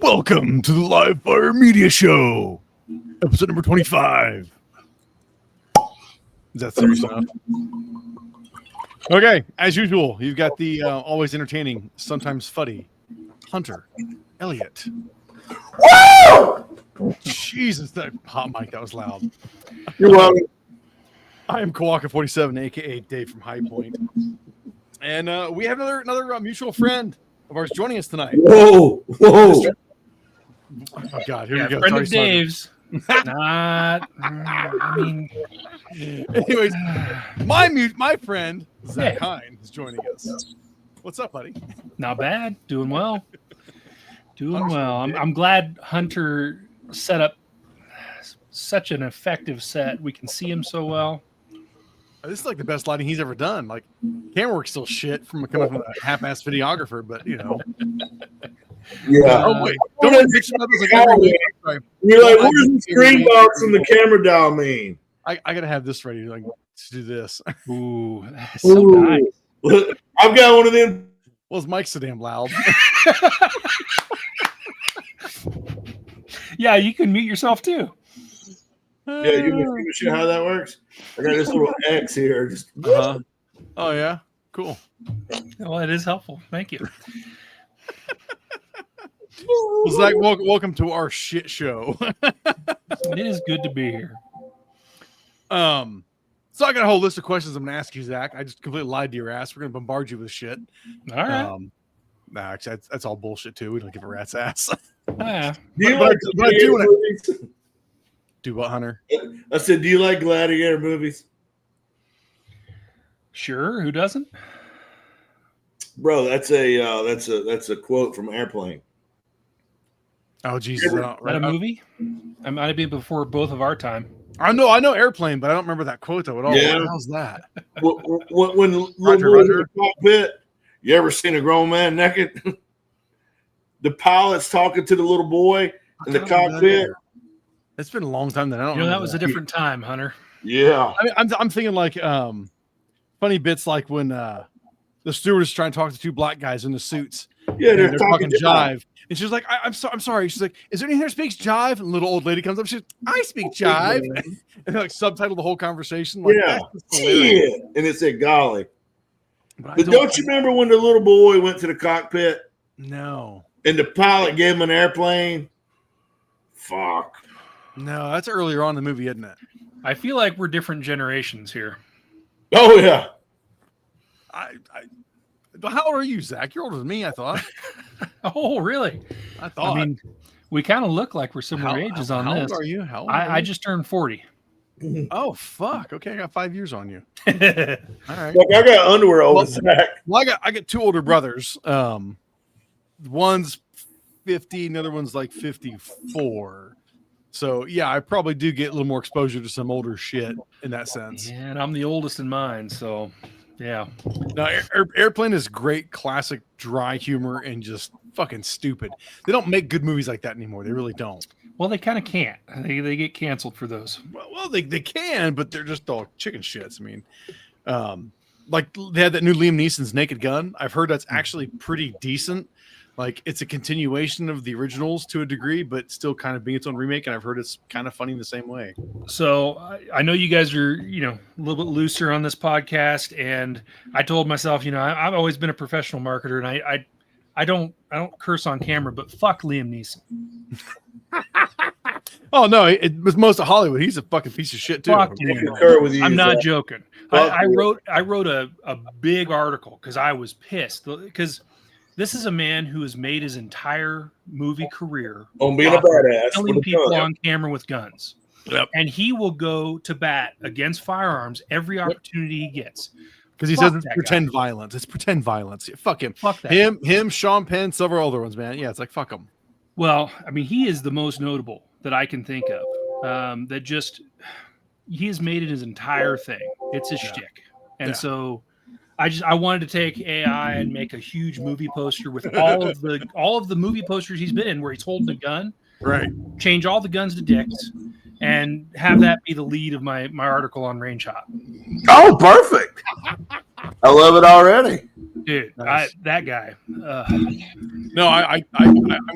Welcome to the Live Fire Media Show, episode number 25. Is that serious enough? Okay, as usual, you've got the always entertaining, sometimes funny, Hunter Elliott. Woo! Jesus, that hot mic, that was loud. You're welcome. I am Kawaka47, aka Dave from High Point. And we have another mutual friend of ours joining us tonight. Whoa. Oh God, here we go. Friend of Dave's. Not. I mean. Anyways, my friend Zach Hein is joining us. What's up, buddy? Not bad. Doing well. I'm glad Hunter set up such an effective set. We can see him so well. This is like the best lighting he's ever done. Like, camera work's still shit from coming from a half-ass videographer, but you know. Yeah. Oh wait, don't mix it up as like every week. You're like, what does the screen box and the camera dial mean? I gotta have this ready to do this. Ooh, that's so nice. Look, I've got one of them. Well, his mic's so damn loud. Yeah, you can mute yourself too. Yeah, you can see how that works. I got this little X here. Just Oh yeah, cool. Well, it is helpful. Thank you. Well, Zach, welcome to our shit show. It is good to be here. So I got a whole list of questions I'm gonna ask you, Zach. I just completely lied to your ass. We're gonna bombard you with shit. All right. Nah, actually, that's all bullshit too. We don't give a rat's ass. Yeah. do you like gladiator movies? Do what, Hunter? I said, do you like gladiator movies? Sure. Who doesn't? Bro, that's a quote from Airplane. Oh Jesus! Is that a movie? It might have been before both of our time. I know Airplane, but I don't remember that quote though at all. Yeah. What the hell's that? When Roger. in the cockpit, you ever seen a grown man naked? The pilot's talking to the little boy in the cockpit. It's been a long time that I don't. You know, that was a different time, Hunter. Yeah. I mean, I'm thinking like funny bits like when the steward is trying to talk to two black guys in the suits. Yeah, they're talking jive. And she's like, I'm sorry. She's like, is there anyone here who speaks jive? And the little old lady comes up. She's like, I speak jive. And they like subtitle the whole conversation. Like, yeah. And it said golly. But don't you remember when the little boy went to the cockpit? No. And the pilot gave him an airplane? Fuck. No, that's earlier on in the movie, isn't it? I feel like we're different generations here. Oh, yeah. How old are you, Zach? You're older than me, I thought. Oh, really? I thought. I mean, we kind of look like we're similar ages on this. How old are you? How old are I you? just turned 40. Oh, fuck. Okay, I got 5 years on you. All right. Look, I got underwear over Zach. Well, I got two older brothers. One's 50, another one's like 54. So yeah, I probably do get a little more exposure to some older shit in that sense. Yeah, and I'm the oldest in mine, so yeah. Now, Airplane is great, classic dry humor and just fucking stupid. They don't make good movies like that anymore. They really don't. Well, they kind of can't. They get canceled for those. Well, they can, but they're just all chicken shits. I mean, like they had that new Liam Neeson's Naked Gun. I've heard that's actually pretty decent. Like it's a continuation of the originals to a degree, but still kind of being its own remake. And I've heard it's kind of funny in the same way. So I know you guys are, a little bit looser on this podcast. And I told myself, I've always been a professional marketer, and I don't curse on camera, but fuck Liam Neeson. Oh no, it was most of Hollywood. He's a fucking piece of shit too. I'm not joking. I wrote a big article because I was pissed because this is a man who has made his entire movie career on being a badass, killing people on camera with guns. Yep. And he will go to bat against firearms every opportunity he gets. Because he says it's pretend violence. It's pretend violence. Fuck him. Fuck that. Him, Sean Penn, several other ones, man. Yeah, it's like fuck him. Well, I mean, he is the most notable that I can think of. He has made it his entire thing. It's his shtick. And so I wanted to take AI and make a huge movie poster with all of the movie posters he's been in where he's holding a gun. Right. Change all the guns to dicks and have that be the lead of my article on Range Hop. Oh, perfect. I love it already. Dude, nice. That guy. No, I'm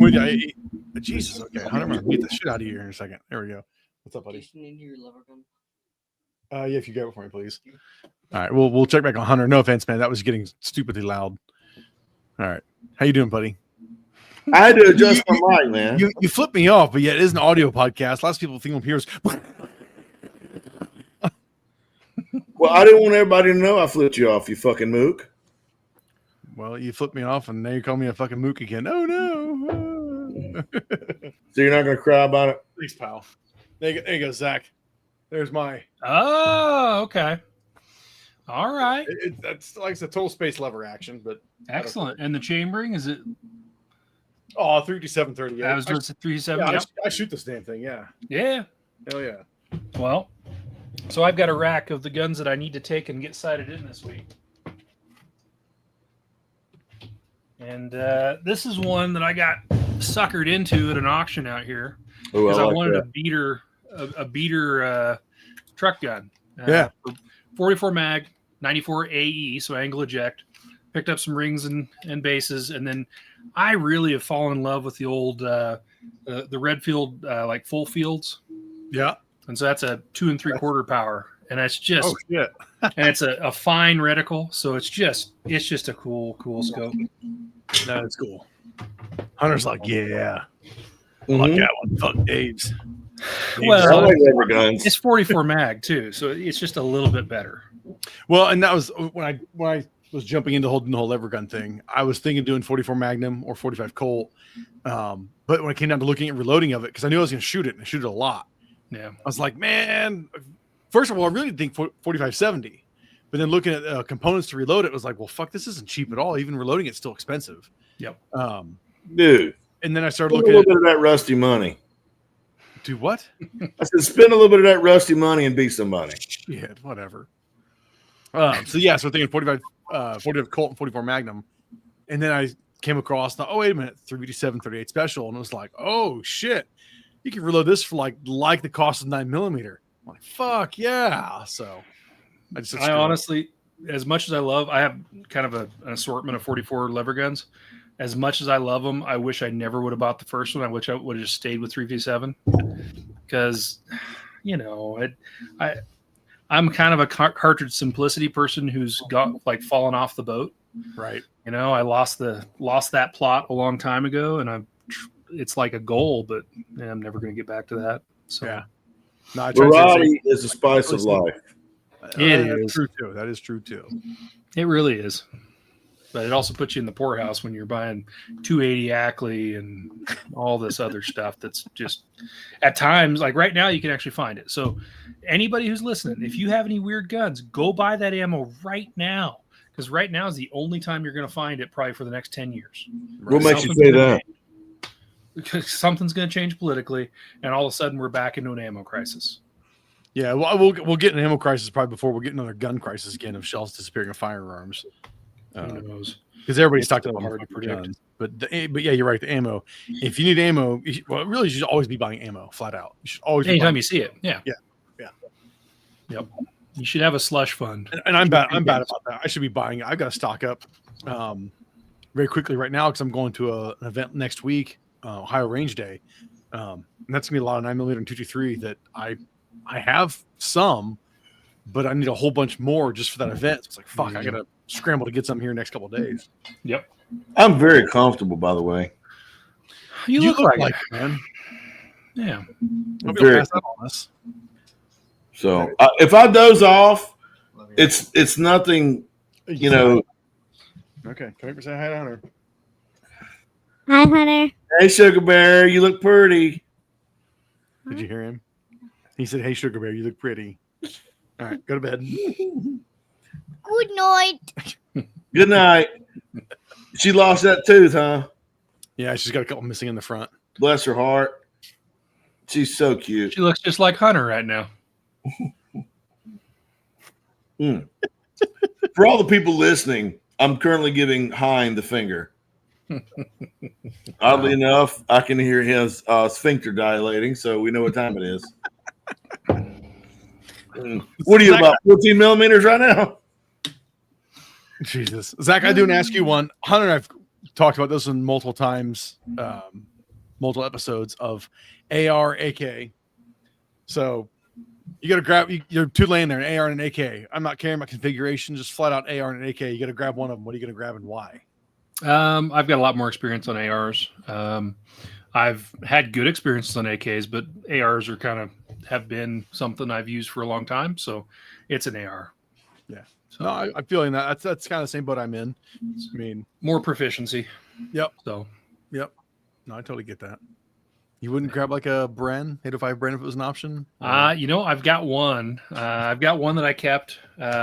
with you. Jesus. Okay, Hunter, I'm gonna beat the shit out of you here in a second. There we go. What's up, buddy? Jason, into your lever gun. Yeah, if you grab it for me, please. All right, we'll check back on Hunter. No offense, man. That was getting stupidly loud. All right, how you doing, buddy? I had to adjust my mic, man. You flipped me off, but yet it is an audio podcast. Lots of people think I'm here. Well, I didn't want everybody to know I flipped you off, you fucking mook. Well, you flipped me off, and now you call me a fucking mook again. Oh no! So you're not going to cry about it? Thanks, pal. There you go, Zach. There's my. Oh, okay. All right. That's like it's a total space lever action, but Excellent. And the chambering, is it? Oh, 3D738. I was doing 370. Yeah, Yep. I shoot this damn thing. Yeah. Yeah. Hell yeah. Well, so I've got a rack of the guns that I need to take and get sighted in this week. And this is one that I got suckered into at an auction out here Oh, because I like wanted that. a beater truck gun. Yeah. 44 mag, 94 AE, so angle eject. Picked up some rings and bases, and then I really have fallen in love with the old the Redfield like full fields. Yeah. And so that's a 2 3/4 power, and it's just Oh shit. and it's a fine reticle, so it's just a cool scope. That's cool. Hunter's like, yeah, I Mhm. like that one. Fuck Dave's. Well, I like rubber guns. it's 44 mag too, so it's just a little bit better. Well, and that was when I was jumping into holding the whole lever gun thing. I was thinking doing 44 Magnum or 45 Colt, but when I came down to looking at reloading of it, because I knew I was going to shoot it and I shoot it a lot, Yeah. I was like, man. First of all, I really think 4570, but then looking at components to reload it, was like, well, fuck, this isn't cheap at all. Even reloading it's still expensive. Yep. Dude, And then I started spend a looking little at bit of that rusty money. do what? I said, spend a little bit of that rusty money and beat somebody. Shit, whatever. So yeah, so thinking 45 Colt and 44 Magnum, and then I came across the wait a minute 3D738 special, and it was like, oh shit, you can reload this for like the cost of 9mm. I'm like, fuck yeah. So I honestly, as much as I love, I have kind of an assortment of 44 lever guns. As much as I love them, I wish I never would have bought the first one. I wish I would have just stayed with 3v7 because, I'm kind of a cartridge simplicity person who's got like fallen off the boat. right. I lost that plot a long time ago, and it's like a goal, but I'm never going to get back to that. So Yeah. No, I tried to Variety is the spice of life. It that's is. true too. That is true too. It really is. But it also puts you in the poorhouse when you're buying 280 Ackley and all this other stuff that's just at times, like right now, you can actually find it. So anybody who's listening, if you have any weird guns, go buy that ammo right now. Because right now is the only time you're going to find it probably for the next 10 years. What makes you say that? Because something's going to change politically, and all of a sudden we're back into an ammo crisis. Yeah, well, we'll get an ammo crisis probably before we'll get another gun crisis again of shells disappearing of firearms. Who knows? Because everybody's It's talked so about hard to predict. guns. But yeah, you're right. The ammo. If you need ammo, really, you should always be buying ammo flat out. You should always. Anytime be you see it, yeah. Yep. You should have a slush fund. and I'm bad. I'm bad about that. I should be buying. I've got to stock up very quickly right now because I'm going to an event next week, Ohio Range Day, and that's gonna be a lot of 9mm and 223 that I have some, but I need a whole bunch more just for that event. So it's like fuck, I gotta scramble to get some here next couple of days. Yep. I'm very comfortable, by the way. You look like it, man. yeah. I'll be able to Very. pass that on us. So if I doze off, it's nothing, Okay, come here, say hi to Hunter. Hi, Hunter. Hey, Sugar Bear, you look pretty. Did you hear him? He said, "Hey, Sugar Bear, you look pretty." All right, go to bed. Good night. Good night. She lost that tooth, huh? Yeah, she's got a couple missing in the front. Bless her heart. She's so cute. She looks just like Hunter right now. For all the people listening, I'm currently giving Hein the finger. Oddly enough, I can hear his sphincter dilating, so we know what time it is. What are you, about 14 millimeters right now? Jesus, Zach, I do want to ask you one. Hunter and I've talked about this one multiple times. multiple episodes of AR, AK. So you got to grab, you're two laying there, an AR and an AK. I'm not caring about configuration, just flat out AR and an AK. You got to grab one of them. What are you going to grab and why? I've got a lot more experience on ARs. I've had good experiences on AKs, but ARs have been something I've used for a long time. So it's an AR. Yeah. So, No, I'm feeling that. That's kind of the same boat I'm in. I mean, more proficiency. Yep. So, yep. No, I totally get that. You wouldn't grab like a Bren, 805 Bren if it was an option? I've got one. I've got one that I kept.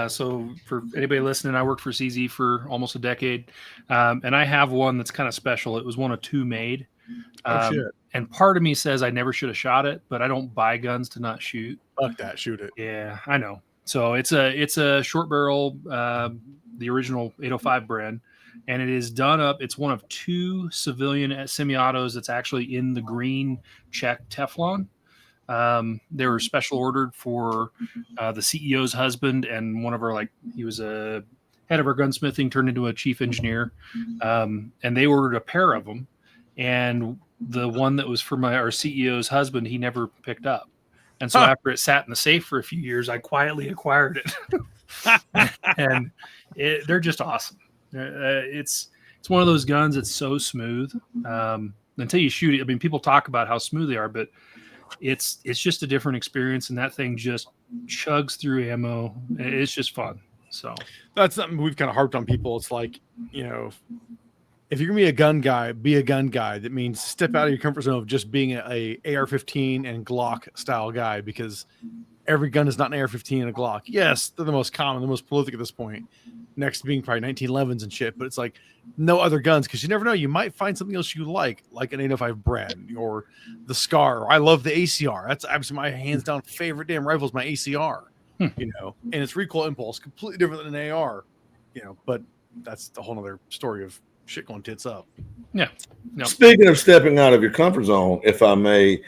So for anybody listening, I worked for CZ for almost a decade. And I have one that's kind of special. It was one of two made. Shit. And part of me says I never should have shot it, but I don't buy guns to not shoot. Fuck that, shoot it. Yeah, I know. So it's a short barrel, the original 805 Bren, and it is done up. It's one of two civilian semi-autos that's actually in the green check Teflon. They were special ordered for the CEO's husband and one of our, he was a head of our gunsmithing, turned into a chief engineer, and they ordered a pair of them. And the one that was for our CEO's husband, he never picked up. And so after it sat in the safe for a few years, I quietly acquired it. And they're just awesome. It's one of those guns that's so smooth. Until you shoot it, I mean, people talk about how smooth they are, but it's just a different experience, and that thing just chugs through ammo. It's just fun. So that's something we've kind of harped on people. It's like, if you're gonna be a gun guy, be a gun guy. That means step out of your comfort zone of just being a AR-15 and Glock style guy, because every gun is not an AR-15 and a Glock. Yes, they're the most common, the most prolific at this point, next to being probably 1911s and shit. But it's like no other guns, because you never know. You might find something else you like an 805 Bren or the Scar. I love the ACR. That's absolutely my hands down favorite damn rifle is my ACR. And its recoil impulse completely different than an AR. But that's the whole other story of shit going tits up. Yeah. No. Speaking of stepping out of your comfort zone, if I may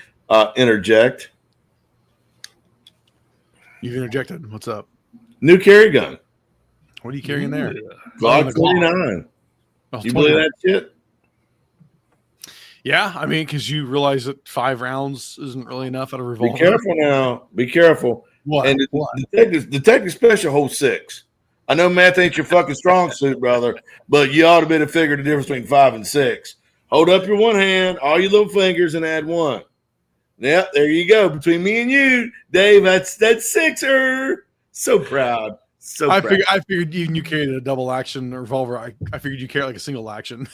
interject. You've interjected. What's up? New carry gun. What are you carrying there? Glock 29. Oh, you believe that shit? Yeah, I mean, because you realize that 5 rounds isn't really enough out of revolver. Be careful now. Be careful. What? And Detective Special holds 6. I know math ain't your fucking strong suit, brother, but you ought to be able to figure the difference between 5 and 6. Hold up your one hand, all your little fingers, and add 1. Yep, there you go. Between me and you, Dave, that's 6er. So proud. So I proud. figured even you carried a double action revolver. I figured you carry like a single action.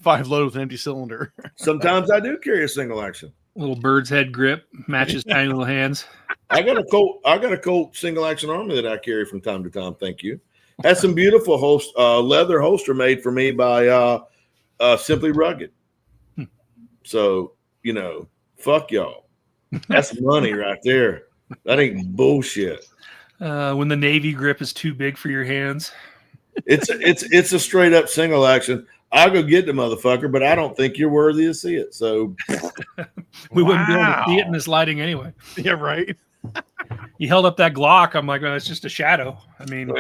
5 loaded with an empty cylinder. Sometimes I do carry a single action. Little bird's head grip matches tiny little hands. I got a Colt single action armor that I carry from time to time. Thank you. Has some beautiful leather holster made for me by Simply Rugged. So fuck y'all. That's money right there. That ain't bullshit. When the Navy grip is too big for your hands. It's a straight up single action. I'll go get the motherfucker, but I don't think you're worthy to see it. So we wouldn't be able to see it in this lighting anyway. Yeah, right. You held up that Glock. I'm like, it's just a shadow. I mean,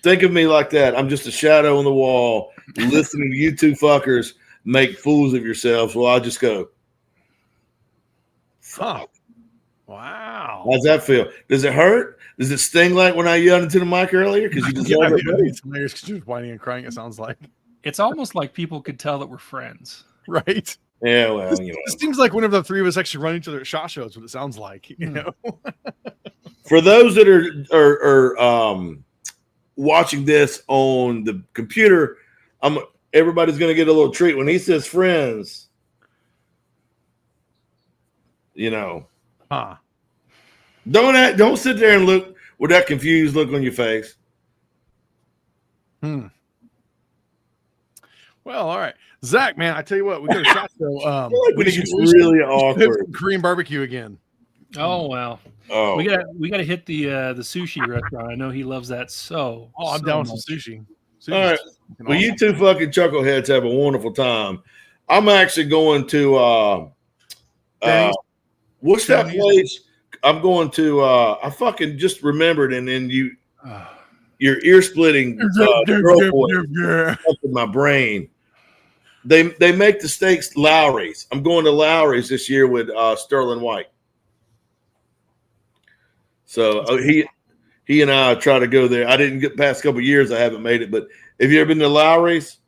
think of me like that. I'm just a shadow on the wall, listening to you two fuckers make fools of yourselves. Well, I'll just go. Fuck. Wow. How's that feel? Does it hurt? Does it sting like when I yelled into the mic earlier? Because you deserve it. It's hilarious because you're whining and crying. It sounds like. It's almost like people could tell that we're friends, right? Yeah, well, it seems like whenever the three of us actually run each other at SHOT Shows, what it sounds like, For those that are watching this on the computer, everybody's going to get a little treat when he says friends. Huh? Don't sit there and look with that confused look on your face. Well, all right, Zach, man, I tell you what, we got a SHOT Show. We gets really awkward. Korean barbecue again. Oh wow! Oh, we got to hit the sushi restaurant. I know he loves that so. Oh, I'm so down with much. some sushi. All right. Well, you two fucking chuckleheads have a wonderful time. I'm actually going to what's that place? I'm going to I fucking just remembered, and then your ear splitting girl voice up in my brain. They make the steaks Lowry's. I'm going to Lowry's this year with Sterling White. So he and I try to go there. I didn't get past a couple of years. I haven't made it, but have you ever been to Lowry's?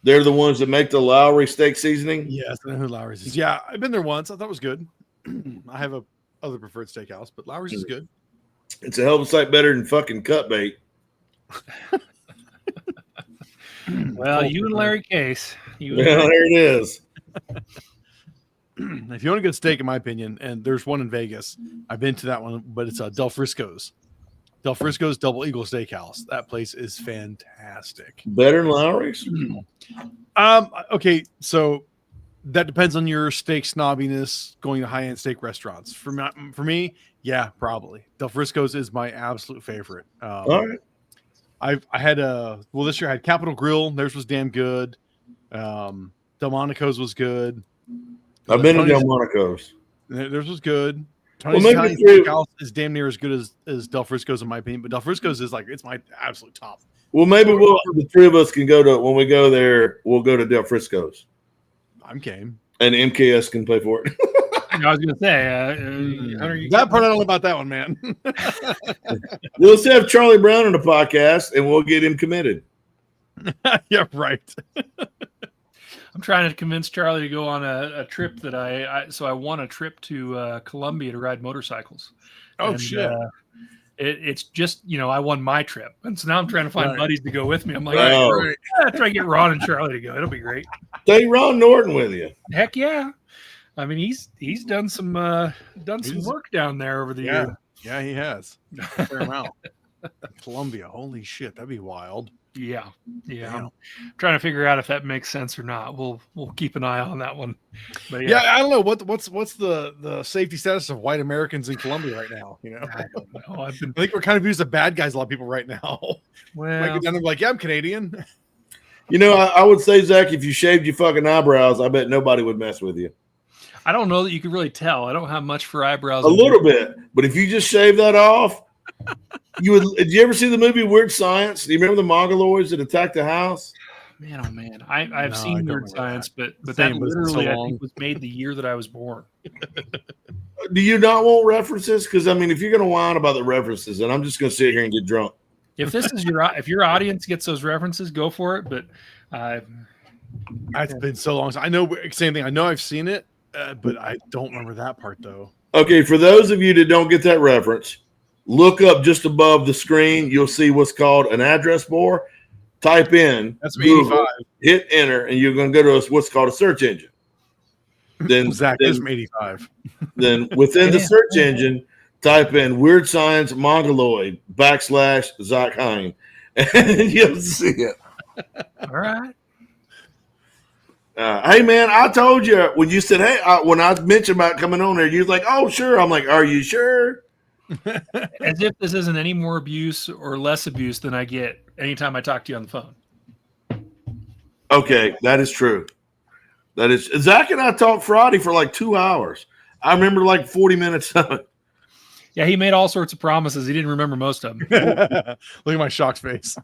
They're the ones that make the Lowry steak seasoning. Yes, I know who Lowry's is. Yeah, I've been there once. I thought it was good. I have a other preferred steakhouse, but Lowry's is good. It's a hell of a sight better than fucking cut bait. Well, you and Larry Case. There it is. If you want a good steak, in my opinion, and there's one in Vegas, I've been to that one, but it's Del Frisco's. Del Frisco's Double Eagle Steakhouse. That place is fantastic. Better than Lowry's? Okay, so that depends on your steak snobbiness going to high-end steak restaurants. For me, yeah, probably. Del Frisco's is my absolute favorite. All right. I had this year I had Capitol Grill. Theirs was damn good. Delmonico's was good. I've been to Delmonico's. Theirs was good. Well, Tony's Italian Steakhouse is damn near as good as Del Frisco's in my opinion, but Del Frisco's is like it's my absolute top. Well, maybe the three of us can go to when we go there. We'll go to Del Frisco's. I'm game, and MKS can pay for it. I was going to say, Hunter, that part I don't know about that one, man. Well, let's have Charlie Brown on the podcast, and we'll get him committed. Yeah, right. I'm trying to convince Charlie to go on a trip that I won a trip to Colombia to ride motorcycles. Oh, shit. It's just, I won my trip. And so now I'm trying to find buddies to go with me. I'm like, Right. try to get Ron and Charlie to go. It'll be great. Take Ron Norton with you. Heck yeah. I mean, he's done some work down there over the year. Yeah, he has. Fair amount. Colombia, holy shit, that'd be wild. Yeah. Damn. I'm trying to figure out if that makes sense or not. We'll keep an eye on that one. But yeah, I don't know what's the safety status of white Americans in Colombia right now. I don't know. I think we're kind of used as bad guys. A lot of people right now. Well, they're like, yeah, I'm Canadian. I would say, Zach, if you shaved your fucking eyebrows, I bet nobody would mess with you. I don't know that you could really tell. I don't have much for eyebrows. A little bit, but if you just shave that off, you would. Did you ever see the movie Weird Science? Do you remember the Mongoloids that attacked the house? Man, oh man, I've seen Weird Science, but that literally I think was made the year that I was born. Do you not want references? Because I mean, if you're going to whine about the references, then I'm just going to sit here and get drunk. If this is if your audience gets those references, go for it. But it's been so long. I know same thing. I know I've seen it. But I don't remember that part, though. Okay, for those of you that don't get that reference, look up just above the screen. You'll see what's called an address bar. Type in. That's me, 85. Hit enter, and you're going to go to what's called a search engine. Then Zach is 85. Then within the search engine, type in Weird Science Mongoloid / Zach Hein, and you'll see it. All right. Hey man, I told you when you said, "Hey," when I mentioned about coming on there, you was like, "Oh, sure." I'm like, "Are you sure?" As if this isn't any more abuse or less abuse than I get anytime I talk to you on the phone. Okay, that is true. That is Zach and I talked Friday for like 2 hours. I remember like 40 minutes of it. Yeah, he made all sorts of promises. He didn't remember most of them. Look at my shocked face.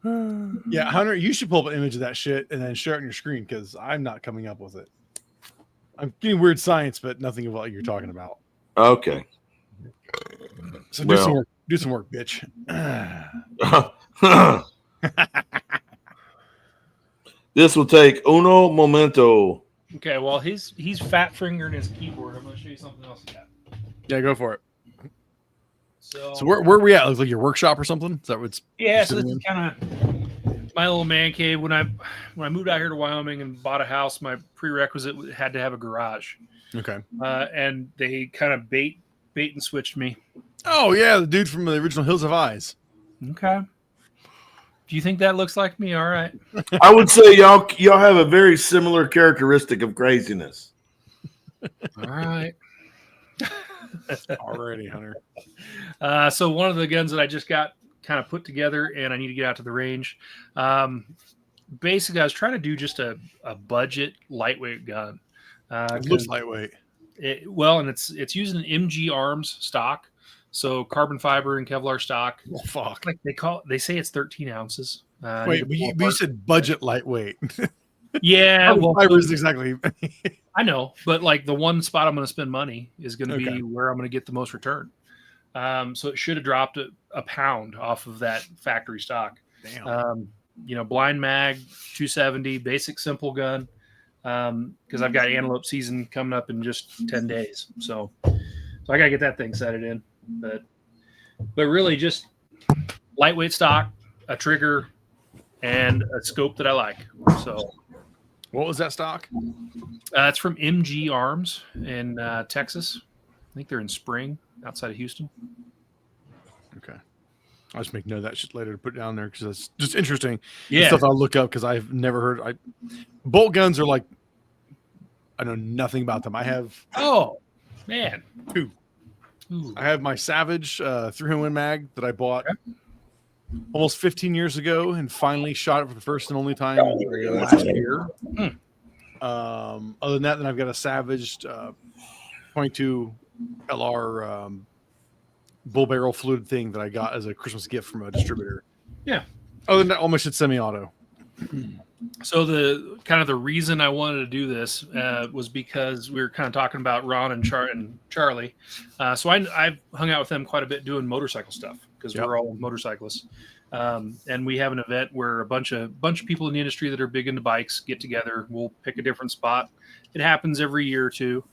Yeah, Hunter, you should pull up an image of that shit and then share it on your screen because I'm not coming up with it. I'm getting Weird Science, but nothing of what you're talking about. Okay. So do some work. Do some work, bitch. This will take uno momento. Okay, well, he's fat fingering his keyboard. I'm going to show you something else. Yeah, go for it. So where are we at? Like your workshop or something? Is that what's? Yeah, so this is kind of my little man cave. When I moved out here to Wyoming and bought a house, my prerequisite had to have a garage. Okay. And they kind of bait and switched me. Oh yeah, the dude from the original Hills of Eyes. Okay. Do you think that looks like me? All right. I would say y'all have a very similar characteristic of craziness. All right. Already, Hunter. So one of the guns that I just got kind of put together and I need to get out to the range. Basically, I was trying to do just a budget lightweight gun. It looks lightweight. And it's using an MG Arms stock. So carbon fiber and Kevlar stock. Oh, fuck. Like they say it's 13 ounces. Wait, but you said budget lightweight. Yeah, well, fibers exactly. I know, but like the one spot I'm going to spend money is going to be where I'm going to get the most return. So it should have dropped a pound off of that factory stock. Damn. Blind mag, 270, basic simple gun. Because I've got antelope season coming up in just 10 days. So I got to get that thing set it in. But really just lightweight stock, a trigger, and a scope that I like. So what was that stock? It's from MG Arms in Texas. I think they're in Spring, outside of Houston. Okay. I'll just make note of that shit later to put down there because that's just interesting. Yeah. The stuff I'll look up because I've never heard. Bolt guns are like, I know nothing about them. I have. Oh, man. Two. Ooh. I have my Savage 300 mag that I bought almost 15 years ago and finally shot it for the first and only time last year. Other than that, then I've got a Savage 22 LR bull barrel fluid thing that I got as a Christmas gift from a distributor. Yeah. Other than that, all my shit's semi-auto. So the reason I wanted to do this was because we were kind of talking about Ron and Charlie. So I've hung out with them quite a bit doing motorcycle stuff because we're all motorcyclists. And we have an event where a bunch of people in the industry that are big into bikes get together. We'll pick a different spot. It happens every year or two.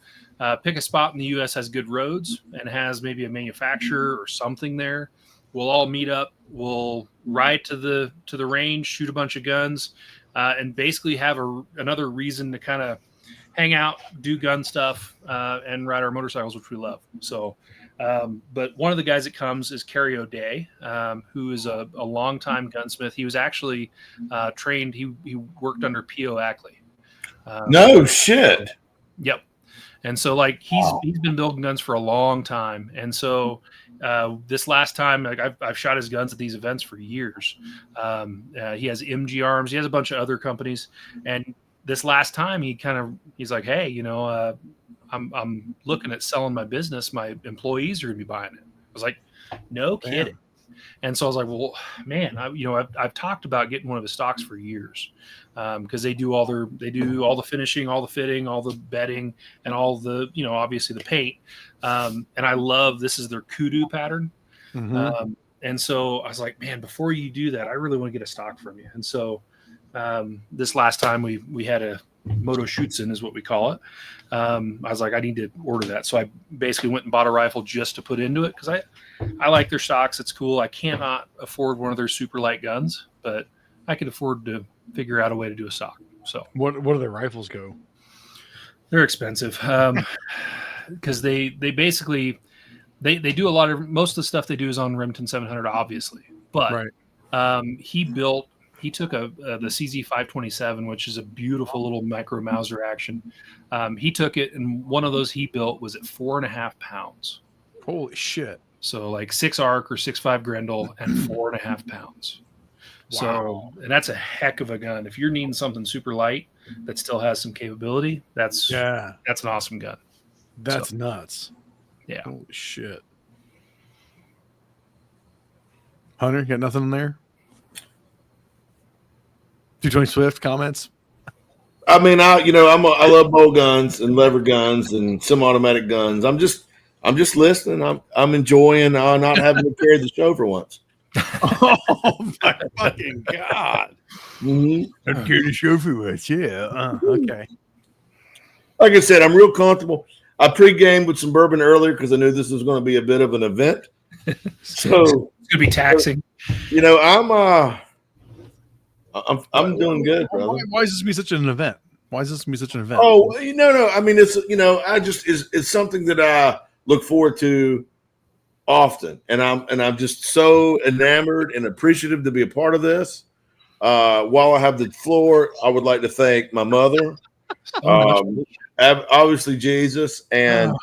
Pick a spot in the U.S. has good roads and has maybe a manufacturer or something there. We'll all meet up. We'll ride to the range, shoot a bunch of guns, and basically have another reason to kind of hang out, do gun stuff, and ride our motorcycles, which we love. So, but one of the guys that comes is Kerry O'Day, who is a longtime gunsmith. He was actually trained. He worked under P.O. Ackley. No shit. Yep. And so like he's been building guns for a long time. And so this last time, like I've shot his guns at these events for years. He has MG Arms. He has a bunch of other companies. And this last time he's like, hey, I'm looking at selling my business. My employees are going to be buying it. I was like, no kidding. And so I was like, well, man, I've talked about getting one of his stocks for years because they do all the finishing, all the fitting, all the bedding, and all the, obviously the paint. And I love, this is their kudu pattern. Mm-hmm. And so I was like, man, before you do that, I really want to get a stock from you. And so this last time we had a Moto Schutzen is what we call it. I was like, I need to order that. So I basically went and bought a rifle just to put into it because I like their stocks. It's cool. I cannot afford one of their super light guns, but I could afford to figure out a way to do a stock. So what do their rifles go? They're expensive because they basically they do a lot of, most of the stuff they do is on Remington 700, obviously. But he took the CZ 527, which is a beautiful little micro Mauser action. He took it, and one of those he built was at 4.5 pounds. Holy shit. So like 6 arc or 6.5 Grendel and 4.5 pounds. Wow. So, and that's a heck of a gun. If you're needing something super light that still has some capability, that's an awesome gun. That's nuts. Yeah. Holy shit. Hunter, you got nothing in there? 220 Swift comments? I mean, I love bow guns and lever guns and semi-automatic guns. I'm just listening. I'm enjoying not having to carry the show for once. Oh my fucking god! Mm-hmm. I'm carrying the show for once. Yeah. Okay. Like I said, I'm real comfortable. I pre-gamed with some bourbon earlier because I knew this was going to be a bit of an event. So it's going to be taxing. I'm doing good, brother. Why is this be such an event? Why is this be such an event? Oh, no. I mean, it's it's something that I look forward to often, and I'm just so enamored and appreciative to be a part of this. While I have the floor, I would like to thank my mother, obviously Jesus, and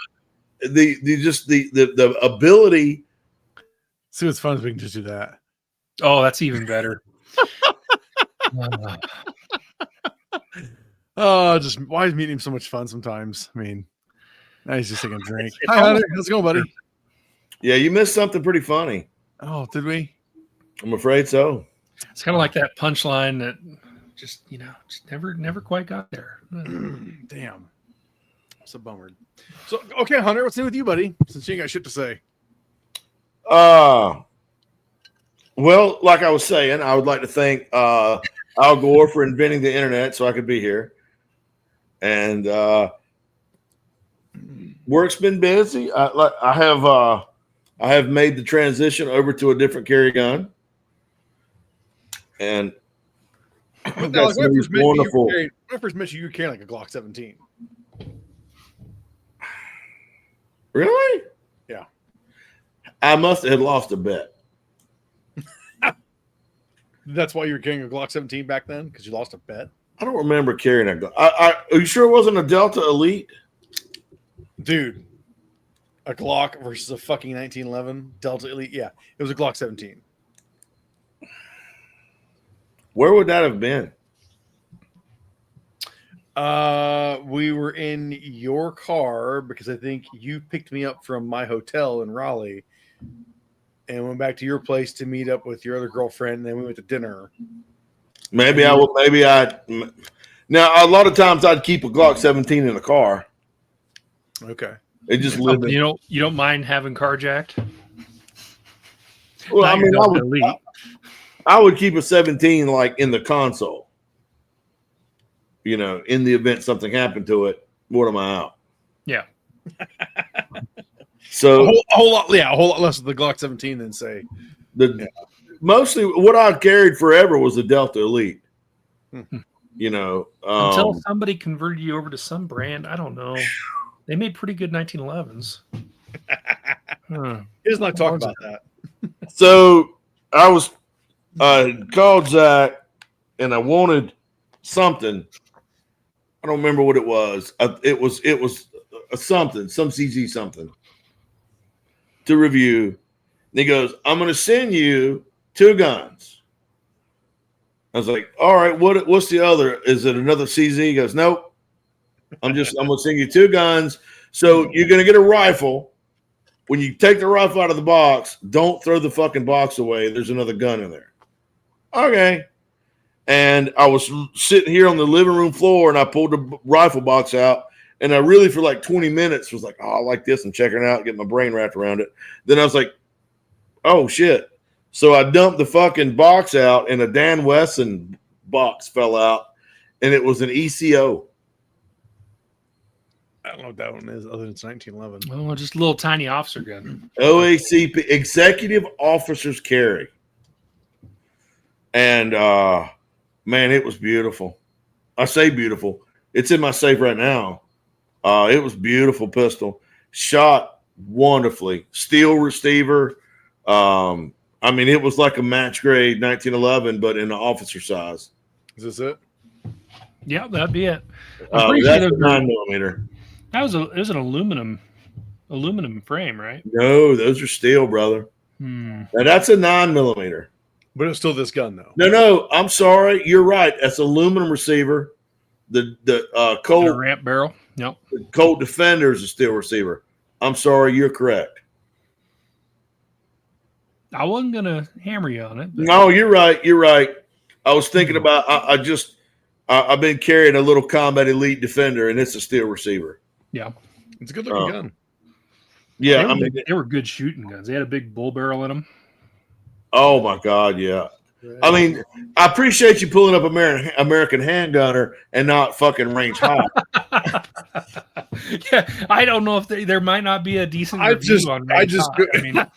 the ability. See what's fun is we can just do that. Oh, that's even better. Just why is meeting him so much fun sometimes? I mean, now he's just taking a drink. Hi, Hunter. How's it going, buddy? Yeah, you missed something pretty funny. Oh, did we? I'm afraid so. It's kind of like that punchline that just never quite got there. Damn. It's a bummer. So, okay, Hunter, what's new with you, buddy? Since you ain't got shit to say. Well, like I was saying, I would like to thank Al Gore for inventing the internet so I could be here. And work's been busy. I have made the transition over to a different carry gun. And that's wonderful. When I first met you were carrying like a Glock 17. Really? Yeah. I must have lost a bet. That's why you were carrying a Glock 17 back then? Because you lost a bet? I don't remember carrying a Glock. Are you sure it wasn't a Delta Elite? Dude, a Glock versus a fucking 1911 Delta Elite. Yeah, it was a Glock 17. Where would that have been? We were in your car because I think you picked me up from my hotel in Raleigh and went back to your place to meet up with your other girlfriend. And then we went to dinner. Now, a lot of times I'd keep a Glock 17 in the car. Okay. It just lived. You don't mind having carjacked? Well, I mean, I would keep a 17 like in the console. You know, in the event something happened to it, what am I out? Yeah. So a whole lot less of the Glock 17 than say mostly what I carried forever was the Delta Elite. You know, until somebody converted you over to some brand, I don't know. They made pretty good 1911s. He does not talk about that. So I was called Zach, and I wanted something. I don't remember what it was. It was something, some CG something to review. And he goes, "I'm going to send you 2 guns." I was like, "All right, what's the other? Is it another CZ?" He goes, "Nope. I'm going to send you 2 guns. So you're going to get a rifle. When you take the rifle out of the box, don't throw the fucking box away. There's another gun in there." Okay. And I was sitting here on the living room floor, and I pulled the rifle box out, and I really, for like 20 minutes, was like, "Oh, I like this," and checking it out, getting my brain wrapped around it. Then I was like, "Oh shit!" So I dumped the fucking box out, and a Dan Wesson box fell out, and it was an ECO. I don't know what that one is, other than it's 1911. Oh, just a little tiny officer gun. OACP, Executive Officers Carry. And man, it was beautiful. I say beautiful. It's in my safe right now. It was beautiful pistol. Shot wonderfully. Steel receiver. I mean, it was like a match grade 1911, but in the officer size. Is this it? Yeah, that'd be it. That's a 9mm. It was an aluminum frame, right? No, those are steel, brother. Now that's a 9mm. But it's still this gun, though. No, I'm sorry. You're right. That's aluminum receiver. The Colt ramp barrel. Yep. The Colt Defender is a steel receiver. I'm sorry. You're correct. I wasn't gonna hammer you on it. But. No, you're right. You're right. I was thinking about. I've been carrying a little Combat Elite Defender, and it's a steel receiver. Yeah, it's a good looking gun. Yeah, they were good shooting guns. They had a big bull barrel in them. Oh my God, yeah. I mean, I appreciate you pulling up American Handgunner and not fucking Range Hot. Yeah, I don't know if there might not be a decent review on Range Hot. I mean, the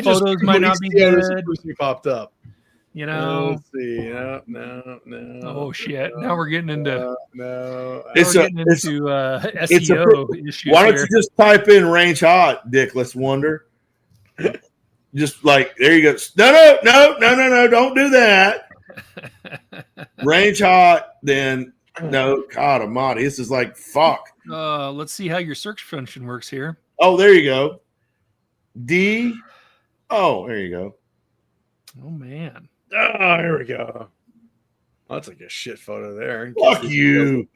photos might not be good. Popped up. You know. Let's see. No. Oh shit! Now we're getting into SEO issues. Why don't you just type in Range Hot, Dickless Wonder? Just like there you go. No! Don't do that. Range Hot. Then no. God Almighty, this is like fuck. Let's see how your search function works here. Oh, there you go. D. Oh, there you go. Oh man. Oh, here we go. Well, that's like a shit photo there. Fuck you.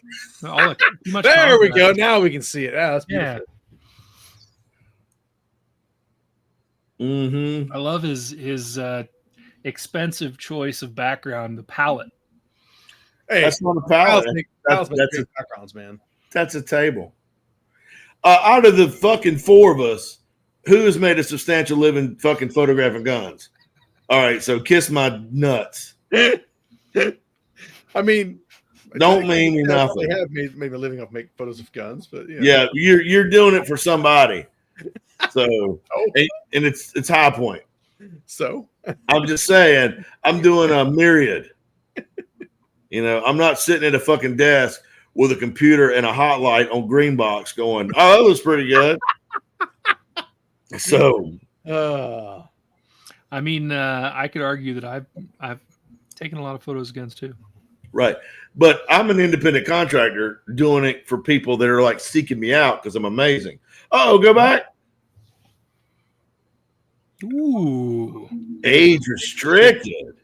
There we go. Now we can see it. That's beautiful. Yeah. I love his expensive choice of background, the palette. Hey, That's not a palette. Pals make That's great backgrounds, man. That's a table. Out of the fucking four of us, who has made a substantial living fucking photographing guns? All right, so kiss my nuts. I mean, Don't mean me nothing. I have made a living off making photos of guns, but Yeah, you're doing it for somebody. So and it's High Point. So I'm just saying, I'm doing a myriad. I'm not sitting at a fucking desk with a computer and a hot light on green box going, oh, that looks pretty good. So I mean, I could argue that I've taken a lot of photos of guns too. Right. But I'm an independent contractor doing it for people that are like seeking me out because I'm amazing. Oh, go back. Ooh. Age restricted.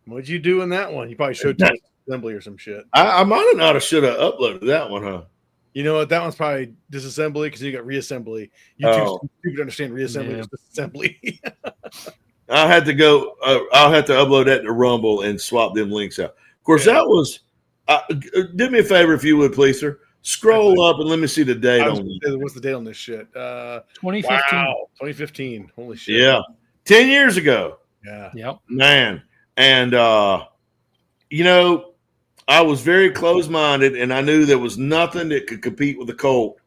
what'd you do in that one? You probably showed to assembly or some shit. I might have not have should have uploaded that one, huh? You know what? That one's probably disassembly because you got reassembly. YouTube's too stupid to understand reassembly is disassembly. I'll have to go. I'll have to upload that to Rumble and swap them links out. Of course, that was. Do me a favor if you would, please, sir. Scroll up and let me see the date on it. What's the date on this shit? 2015. Wow, 2015. Holy shit. Yeah, 10 years ago. Yeah. Yep. Man, and I was very close-minded, and I knew there was nothing that could compete with the Colt.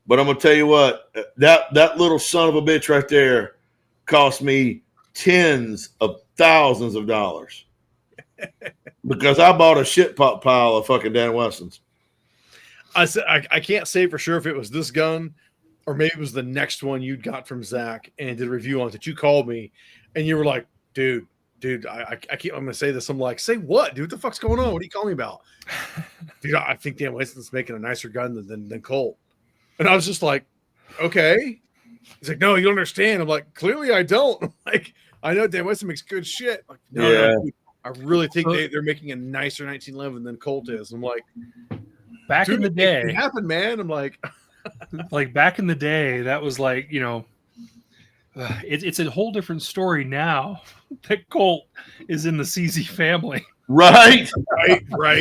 But I'm gonna tell you what, that little son of a bitch right there cost me tens of thousands of dollars because I bought a shit pot pile of fucking Dan Westons. I can't say for sure if it was this gun or maybe it was the next one you got from Zach and did a review on it that you called me and you were like, dude, I can't. I'm gonna say this. I'm like, say what, dude? What the fuck's going on? What are you calling me about? Dude, I think Dan Weston's making a nicer gun than Colt. And I was just like, okay. He's like, no, you don't understand. I'm like, clearly I don't. I'm like, I know Dan Weston makes good shit. Like, no, dude, I really think they're making a nicer 1911 than Colt is. I'm like, back in the day, it happened, man. I'm like, like back in the day, that was like, it's a whole different story now that Colt is in the CZ family. Right.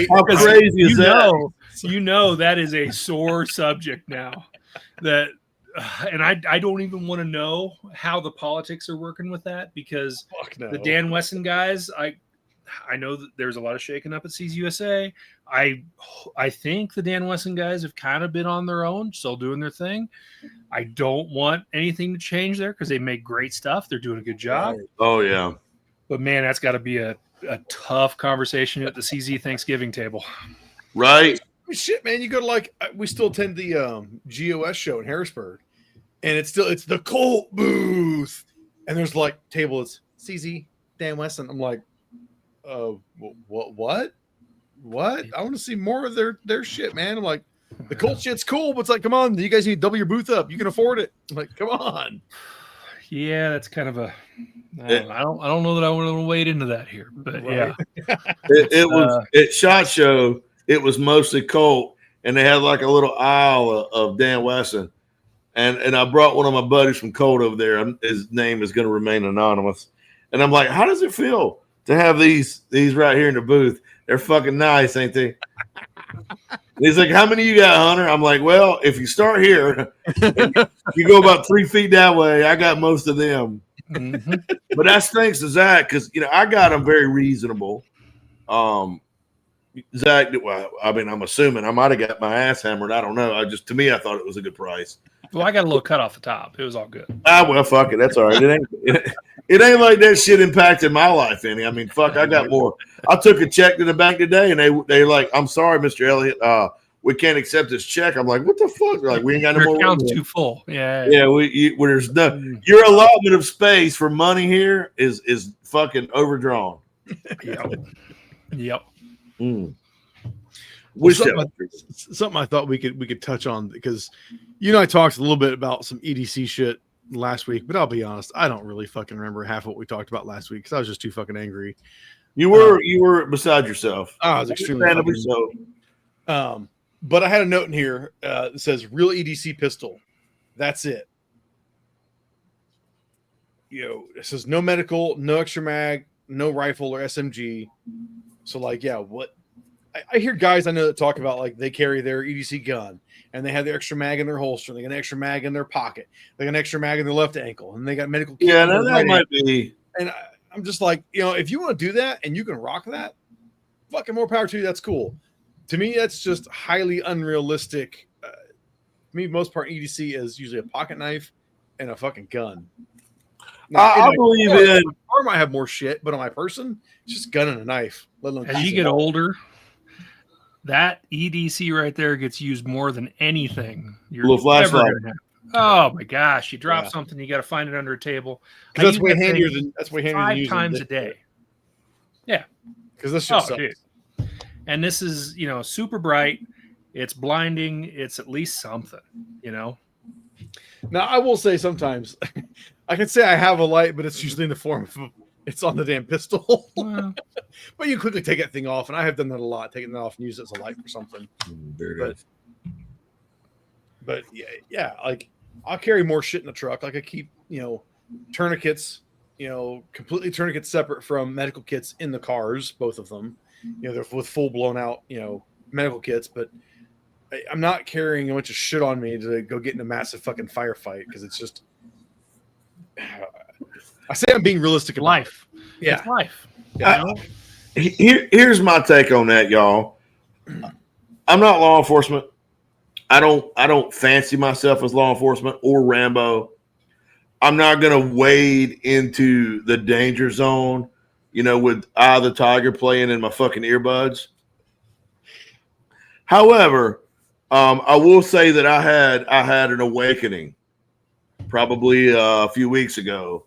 How crazy is that? That is a sore subject now. That, and I don't even want to know how the politics are working with that because the Dan Weston guys, I know that there's a lot of shaking up at CZUSA. I think the Dan Weston guys have kind of been on their own, still doing their thing. I don't want anything to change there because they make great stuff. They're doing a good job. Oh, yeah. But, man, that's got to be a tough conversation at the CZ Thanksgiving table. Right. Shit, man. You go to we still attend the GOS show in Harrisburg, and it's the Colt booth. And there's table, it's CZ, Dan Weston. I'm like, what? I want to see more of their shit, man. I'm like, the Colt shit's cool, but it's like, come on, you guys need to double your booth up. You can afford it. I'm like, come on. Yeah, that's kind of I don't know that I want to wade into that here, but right. Yeah. It was at SHOT Show. It was mostly Colt, and they had like a little aisle of Dan Weston. And I brought one of my buddies from Colt over there. His name is going to remain anonymous. And I'm like, how does it feel to have these right here in the booth? They're fucking nice, ain't they? He's like, how many you got, Hunter? I'm like, well, if you start here, you go about 3 feet that way. I got most of them. Mm-hmm. But that's thanks to Zach because, I got them very reasonable. Zach, well, I mean, I'm assuming I might have got my ass hammered. I don't know. To me, I thought it was a good price. Well, I got a little cut off the top. It was all good. Well, fuck it. That's all right. It ain't like that shit impacted my life any. I mean, fuck, I got more. I took a check to the bank today, and they like, I'm sorry, Mr. Elliott, we can't accept this check. I'm like, what the fuck? They're like, we ain't got no more. Your account's too full. Yeah. There's no. Your allotment of space for money here is fucking overdrawn. Yep. Mm. Something I thought we could touch on because I talked a little bit about some EDC shit last week, but I'll be honest, I don't really fucking remember half what we talked about last week because I was just too fucking angry. You were beside yourself. I was extremely so. But I had a note in here that says real EDC pistol. That's it. It says no medical, no extra mag, no rifle or SMG. So like, yeah, what I hear guys I know that talk about like they carry their EDC gun and they have the extra mag in their holster, they got an extra mag in their pocket, they got an extra mag in their left ankle, and they got medical kit. Yeah, that might be. And I'm just like, if you want to do that and you can rock that, fucking more power to you. That's cool. To me, that's just highly unrealistic. To me, most part EDC is usually a pocket knife and a fucking gun. Now, I believe in. My car might have more shit, but on my person, it's just a gun and a knife. Let alone As you get older, that EDC right there gets used more than anything. You're Little flashlight. Oh my gosh! You drop something, you got to find it under a table. That's way handier than 5 times a day. Yeah, because this just sucks. Dude. And this is super bright. It's blinding. It's at least something. Now I will say sometimes I can say I have a light, but it's usually in the form of it's on the damn pistol. Well, but you quickly take that thing off, and I have done that a lot, taking that off and use it as a light for something. But yeah, like I'll carry more shit in the truck. Like I keep tourniquets, completely tourniquets separate from medical kits in the cars, both of them. They're with full blown out medical kits, but I'm not carrying a bunch of shit on me to go get in a massive fucking firefight because it's just. I say I'm being realistic. Life. Yeah. It's life. Here's my take on that, y'all. I'm not law enforcement. I don't fancy myself as law enforcement or Rambo. I'm not gonna wade into the danger zone, with Eye of the Tiger playing in my fucking earbuds. However, I will say that I had an awakening probably a few weeks ago,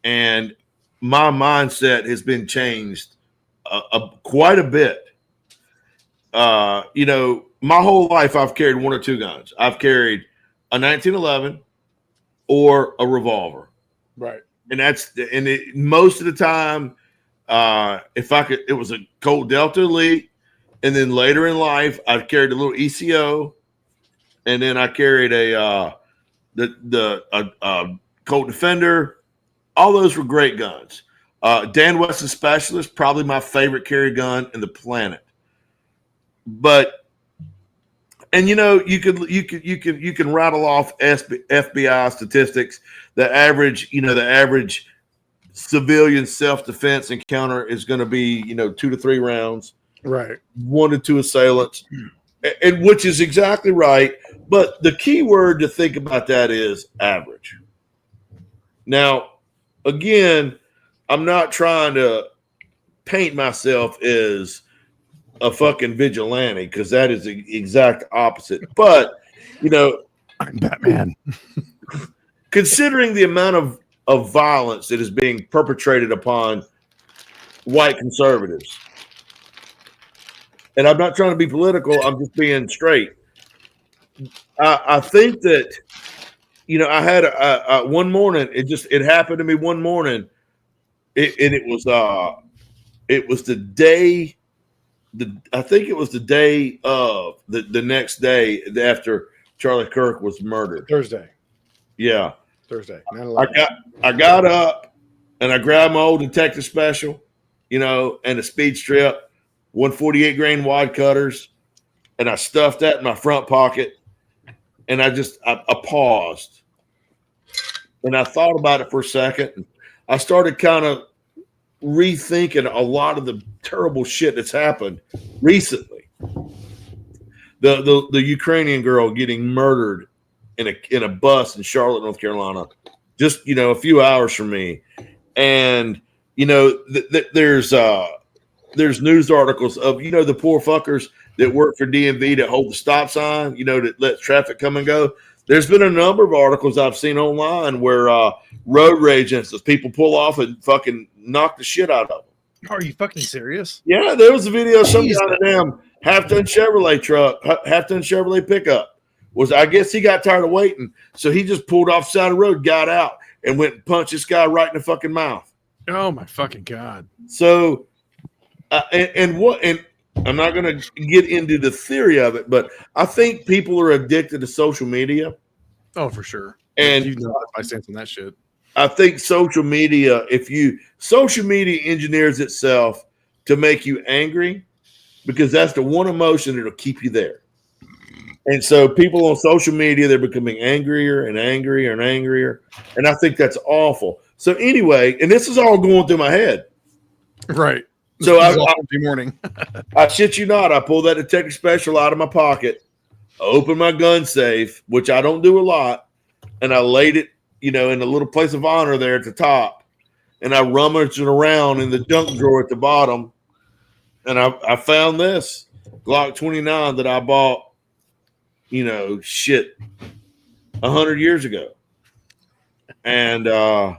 and my mindset has been changed quite a bit. My whole life I've carried one or two guns. I've carried a 1911 or a revolver, right? And most of the time, if I could, it was a Colt Delta Elite, and then later in life I carried a little ECO, and then I carried a Colt Defender. All those were great guns. Dan Wesson Specialist, probably my favorite carry gun in the planet. But you can rattle off FBI statistics. The average civilian self-defense encounter is going to be 2 to 3 rounds, right? 1 to 2 assailants, and which is exactly right. But the key word to think about that is average. Now, again, I'm not trying to paint myself as a fucking vigilante because that is the exact opposite. But, I'm Batman. Considering the amount of violence that is being perpetrated upon white conservatives, and I'm not trying to be political, I'm just being straight. I think that, I had one morning, it happened to me one morning. It was the day. I think it was the day of the next day after Charlie Kirk was murdered. Thursday. Yeah. Thursday. I got up and I grabbed my old detective special, and a speed strip, 148 grain wide cutters, and I stuffed that in my front pocket. And I paused and I thought about it for a second. I started kind of rethinking a lot of the terrible shit that's happened recently. The Ukrainian girl getting murdered in a bus in Charlotte, North Carolina, just a few hours from me, and there's news articles of the poor fuckers that work for DMV that hold the stop sign, that lets traffic come and go. There's been a number of articles I've seen online where road rage incidents, people pull off and fucking knock the shit out of them. Are you fucking serious? Yeah, there was a video of some kind of damn half-ton Chevrolet truck, half-ton Chevrolet pickup. I guess he got tired of waiting, so he just pulled off the side of the road, got out, and went and punched this guy right in the fucking mouth. Oh my fucking God. So, and I'm not going to get into the theory of it, but I think people are addicted to social media. Oh, for sure. And you know my stance on that shit. I think social media engineers itself to make you angry because that's the one emotion that'll keep you there. And so people on social media, they're becoming angrier and angrier and angrier. And I think that's awful. So anyway, and this is all going through my head. Right. So I morning. I shit you not, I pulled that detective special out of my pocket, opened my gun safe, which I don't do a lot, and I laid it, in a little place of honor there at the top. And I rummaged it around in the junk drawer at the bottom. And I found this Glock 29 that I bought, 100 years ago. And I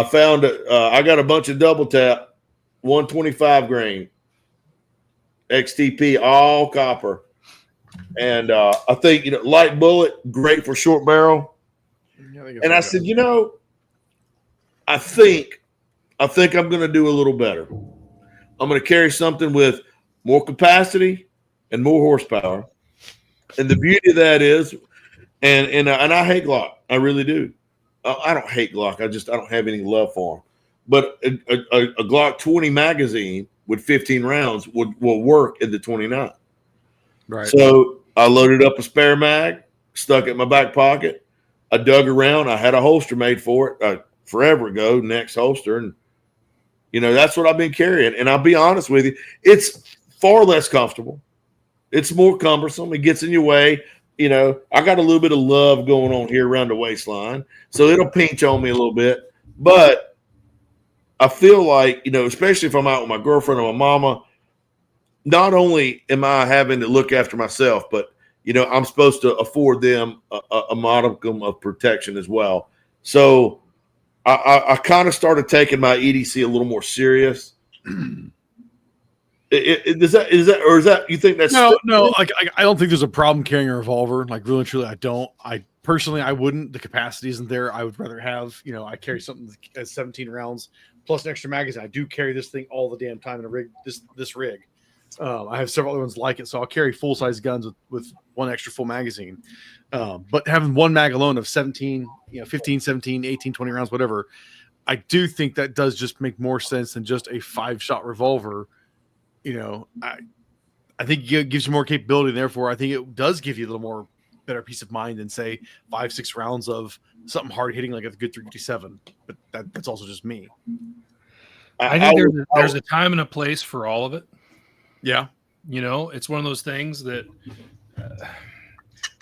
found I got a bunch of double tap, 125 grain XTP, all copper. And I think, light bullet, great for short barrel. And I said, I think I'm going to do a little better. I'm going to carry something with more capacity and more horsepower. And the beauty of that is, and I hate Glock. I really do. I don't hate Glock. I don't have any love for them. But a Glock 20 magazine with 15 rounds will work in the 29. Right. So I loaded up a spare mag, stuck it in my back pocket. I dug around. I had a holster made for it forever ago, next holster. And, that's what I've been carrying. And I'll be honest with you, it's far less comfortable. It's more cumbersome. It gets in your way. I got a little bit of love going on here around the waistline. So it'll pinch on me a little bit. But I feel like, especially if I'm out with my girlfriend or my mama, not only am I having to look after myself, but, I'm supposed to afford them a modicum of protection as well. So I kind of started taking my EDC a little more serious. Is that you think that's no? Like I don't think there's a problem carrying a revolver. Like really and truly, I don't. I personally, I wouldn't. The capacity isn't there. I would rather have, I carry something as 17 rounds plus an extra magazine. I do carry this thing all the damn time in a rig. This rig. I have several other ones like it, so I'll carry full size guns with one extra full magazine. But having one mag alone of 17, 15, 17, 18, 20 rounds, whatever, I do think that does just make more sense than just a 5-shot revolver. I think it gives you more capability. And therefore, I think it does give you a little more better peace of mind than say 5-6 rounds of something hard hitting like a good 357. But that's also just me. I think there's a time and a place for all of it. Yeah. It's one of those things that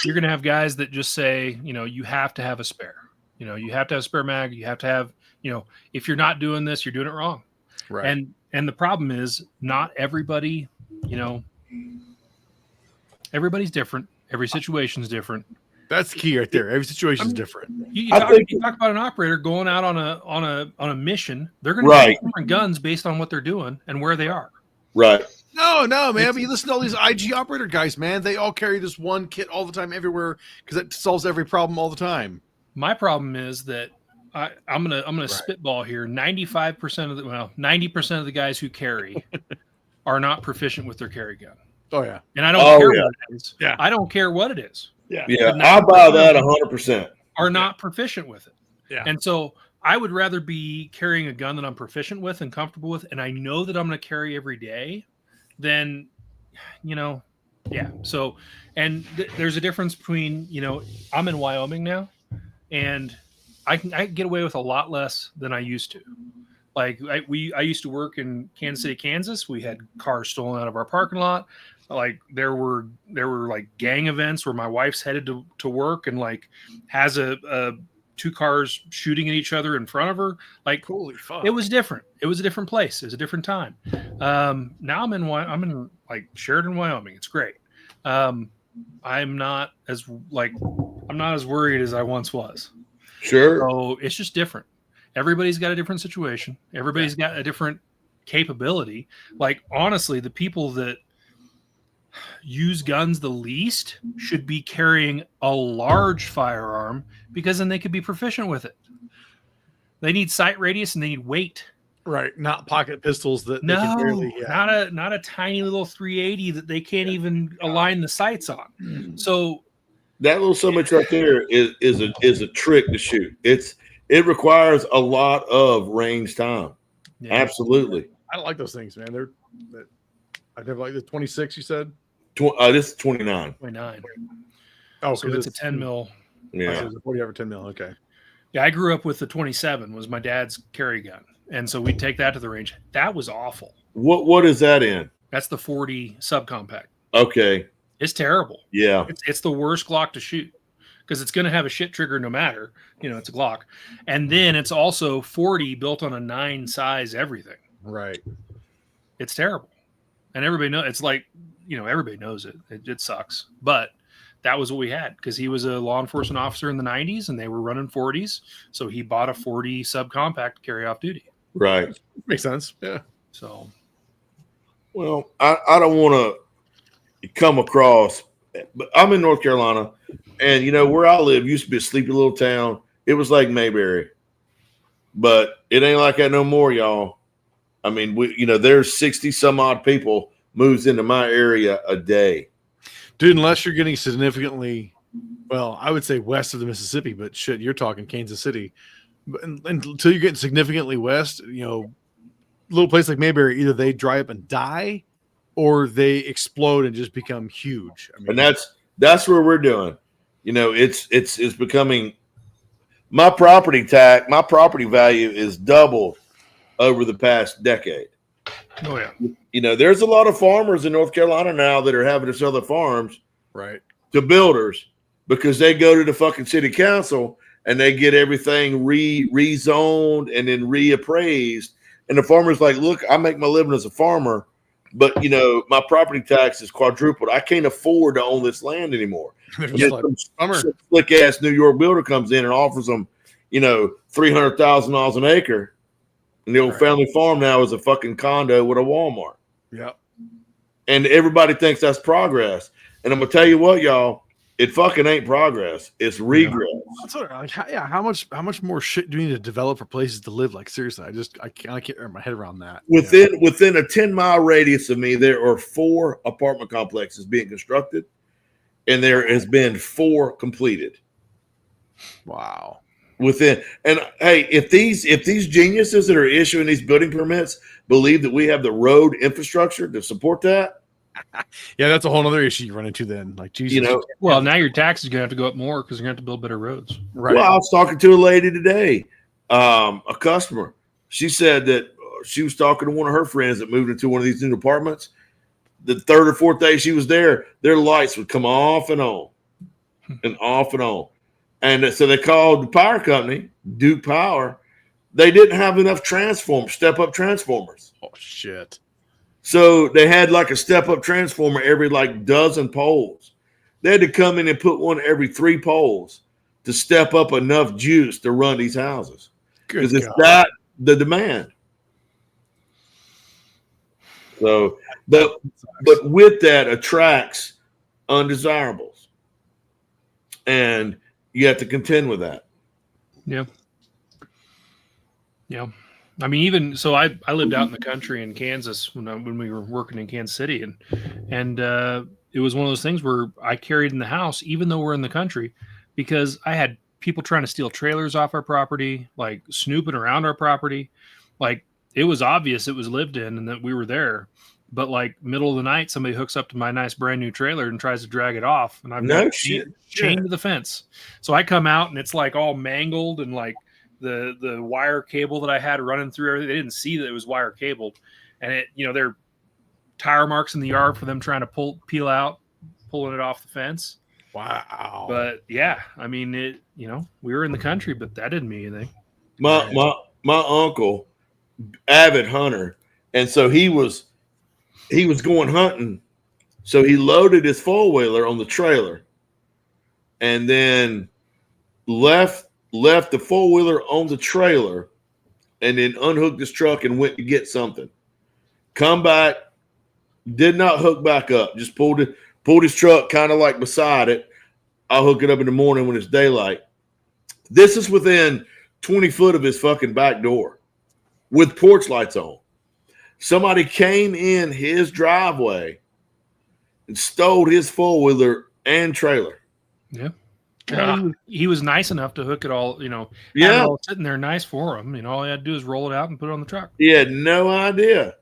you're going to have guys that just say, you have to have a spare. You have to have a spare mag. You have to have, if you're not doing this, you're doing it wrong. Right. And the problem is not everybody, everybody's different. Every situation is different. That's the key right there. Every situation is different. You talk about an operator going out on a mission. They're going to have different guns based on what they're doing and where they are. Right. No, man. But you listen to all these IG operator guys, man. They all carry this one kit all the time, everywhere, because it solves every problem all the time. My problem is that I'm gonna spitball here. 90% of the guys who carry are not proficient with their carry gun. Oh yeah, and I don't care what it is. Yeah, I don't care what it is. Yeah, I buy that 100%. Are not proficient with it. Yeah, and so I would rather be carrying a gun that I'm proficient with and comfortable with, and I know that I'm going to carry every day. Than, yeah. So, and there's a difference between I'm in Wyoming now, and I get away with a lot less than I used to. Like I used to work in Kansas City, Kansas. We had cars stolen out of our parking lot. Like there were like gang events where my wife's headed to work and like has a 2 cars shooting at each other in front of her. Like holy fuck. It was different. It was a different place. It was a different time. Now I'm in like Sheridan, Wyoming. It's great. I'm not as worried as I once was. Sure. So it's just different. Everybody's got a different situation. Everybody's got a different capability. Like honestly, the people that use guns the least should be carrying a large firearm because then they could be proficient with it. They need sight radius and they need weight. Right, not pocket pistols that no, they can barely, not a tiny little 380 that they can't even align the sights on. So That little summit right there is a trick to shoot. It requires a lot of range time. Yeah. Absolutely. I don't like those things, man. I never like the 26. You said. This is 29. 29. Oh, So it's a 10 mil. Yeah. So it's a 40 over 10 mil. Okay. Yeah, I grew up with the 27 was my dad's carry gun. And so we'd take that to the range. That was awful. What is that in? That's the 40 subcompact. Okay. It's terrible. Yeah. It's the worst Glock to shoot because it's going to have a shit trigger no matter. It's a Glock. And then it's also 40 built on a 9 size everything. Right. It's terrible. And everybody knows it's like, everybody knows it. It sucks. But that was what we had because he was a law enforcement officer in the 90s and they were running 40s. So he bought a 40 subcompact to carry off duty. Right. Makes sense. Yeah. So, well, I don't want to come across, but I'm in North Carolina, and where I live used to be a sleepy little town. It was like Mayberry, but it ain't like that no more, y'all. I mean, there's 60 some odd people moves into my area a day. Dude, unless you're getting significantly, well, I would say west of the Mississippi, but shit, you're talking Kansas City. But until you're getting significantly west, little place like Mayberry, either they dry up and die or they explode and just become huge. I mean, and that's where we're doing. It's becoming my property value is doubled over the past decade. oh yeah. There's a lot of farmers in North Carolina now that are having to sell their farms right to builders because they go to the fucking city council and they get everything rezoned and then reappraised. And the farmer's like, look, I make my living as a farmer, but my property tax is quadrupled. I can't afford to own this land anymore. Some slick ass New York builder comes in and offers them, $300,000 an acre. And the old family farm now is a fucking condo with a Walmart. Yeah. And everybody thinks that's progress. And I'm gonna tell you what, y'all, it fucking ain't progress. It's regress. That's what, how much more shit do you need to develop for places to live? Like seriously, I can't wrap my head around that. Within a 10-mile radius of me, there are 4 apartment complexes being constructed, and there has been 4 completed. Wow. And hey, if these geniuses that are issuing these building permits believe that we have the road infrastructure to support that, yeah, that's a whole other issue you run into then. Like Jesus, well, now your tax is gonna have to go up more because you're gonna have to build better roads. Right. Well, I was talking to a lady today, a customer. She said that she was talking to one of her friends that moved into one of these new apartments. The 3rd or 4th day she was there, their lights would come off and on, and off and on. And so they called the power company, Duke Power. They didn't have enough step-up transformers. Oh, shit. So they had like a step-up transformer every like dozen poles. They had to come in and put one every 3 poles to step up enough juice to run these houses. Because it's that the demand. So, but with that attracts undesirables. And you have to contend with that. Yeah. Yeah. I mean, even so, I lived out in the country in Kansas when we were working in Kansas City, and it was one of those things where I carried in the house, even though we're in the country, because I had people trying to steal trailers off our property, like snooping around our property. Like it was obvious it was lived in and that we were there. But like middle of the night, somebody hooks up to my nice brand new trailer and tries to drag it off, and I've got chained to the fence. So I come out and it's like all mangled and like the wire cable that I had running through everything. They didn't see that it was wire cabled, and it there are tire marks in the yard for them trying to pulling it off the fence. Wow. But yeah, I mean it. We were in the country, but that didn't mean anything. My uncle, avid hunter, and so he was going hunting. So he loaded his 4-wheeler on the trailer and then left the 4-wheeler on the trailer and then unhooked his truck and went to get something. Come back, did not hook back up, just pulled his truck kind of like beside it. I'll hook it up in the morning when it's daylight. This is within 20 foot of his fucking back door with porch lights on. Somebody came in his driveway and stole his 4-wheeler and trailer. Yeah. Yeah. He was nice enough to hook it all, you know, have it Yeah, all sitting there nice for him. You know, all he had to do is roll it out and put it on the truck. he had no idea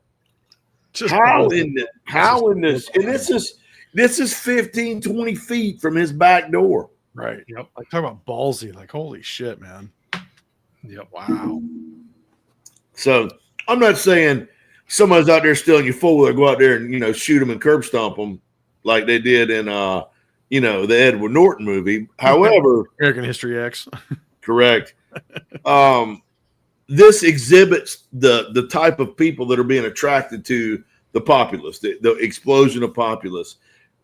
Just how ballsy. in this, and this is 15, 20 feet from his back door. Right. Yep. Like talk about ballsy. Like holy shit, man. Yep. Wow. So I'm not saying somebody's out there stealing your four-wheeler, go out there and, you know, shoot them and curb stomp them like they did in, you know, the Edward Norton movie. However, American History X. correct. This exhibits the type of people that are being attracted to the populace, the explosion of populace,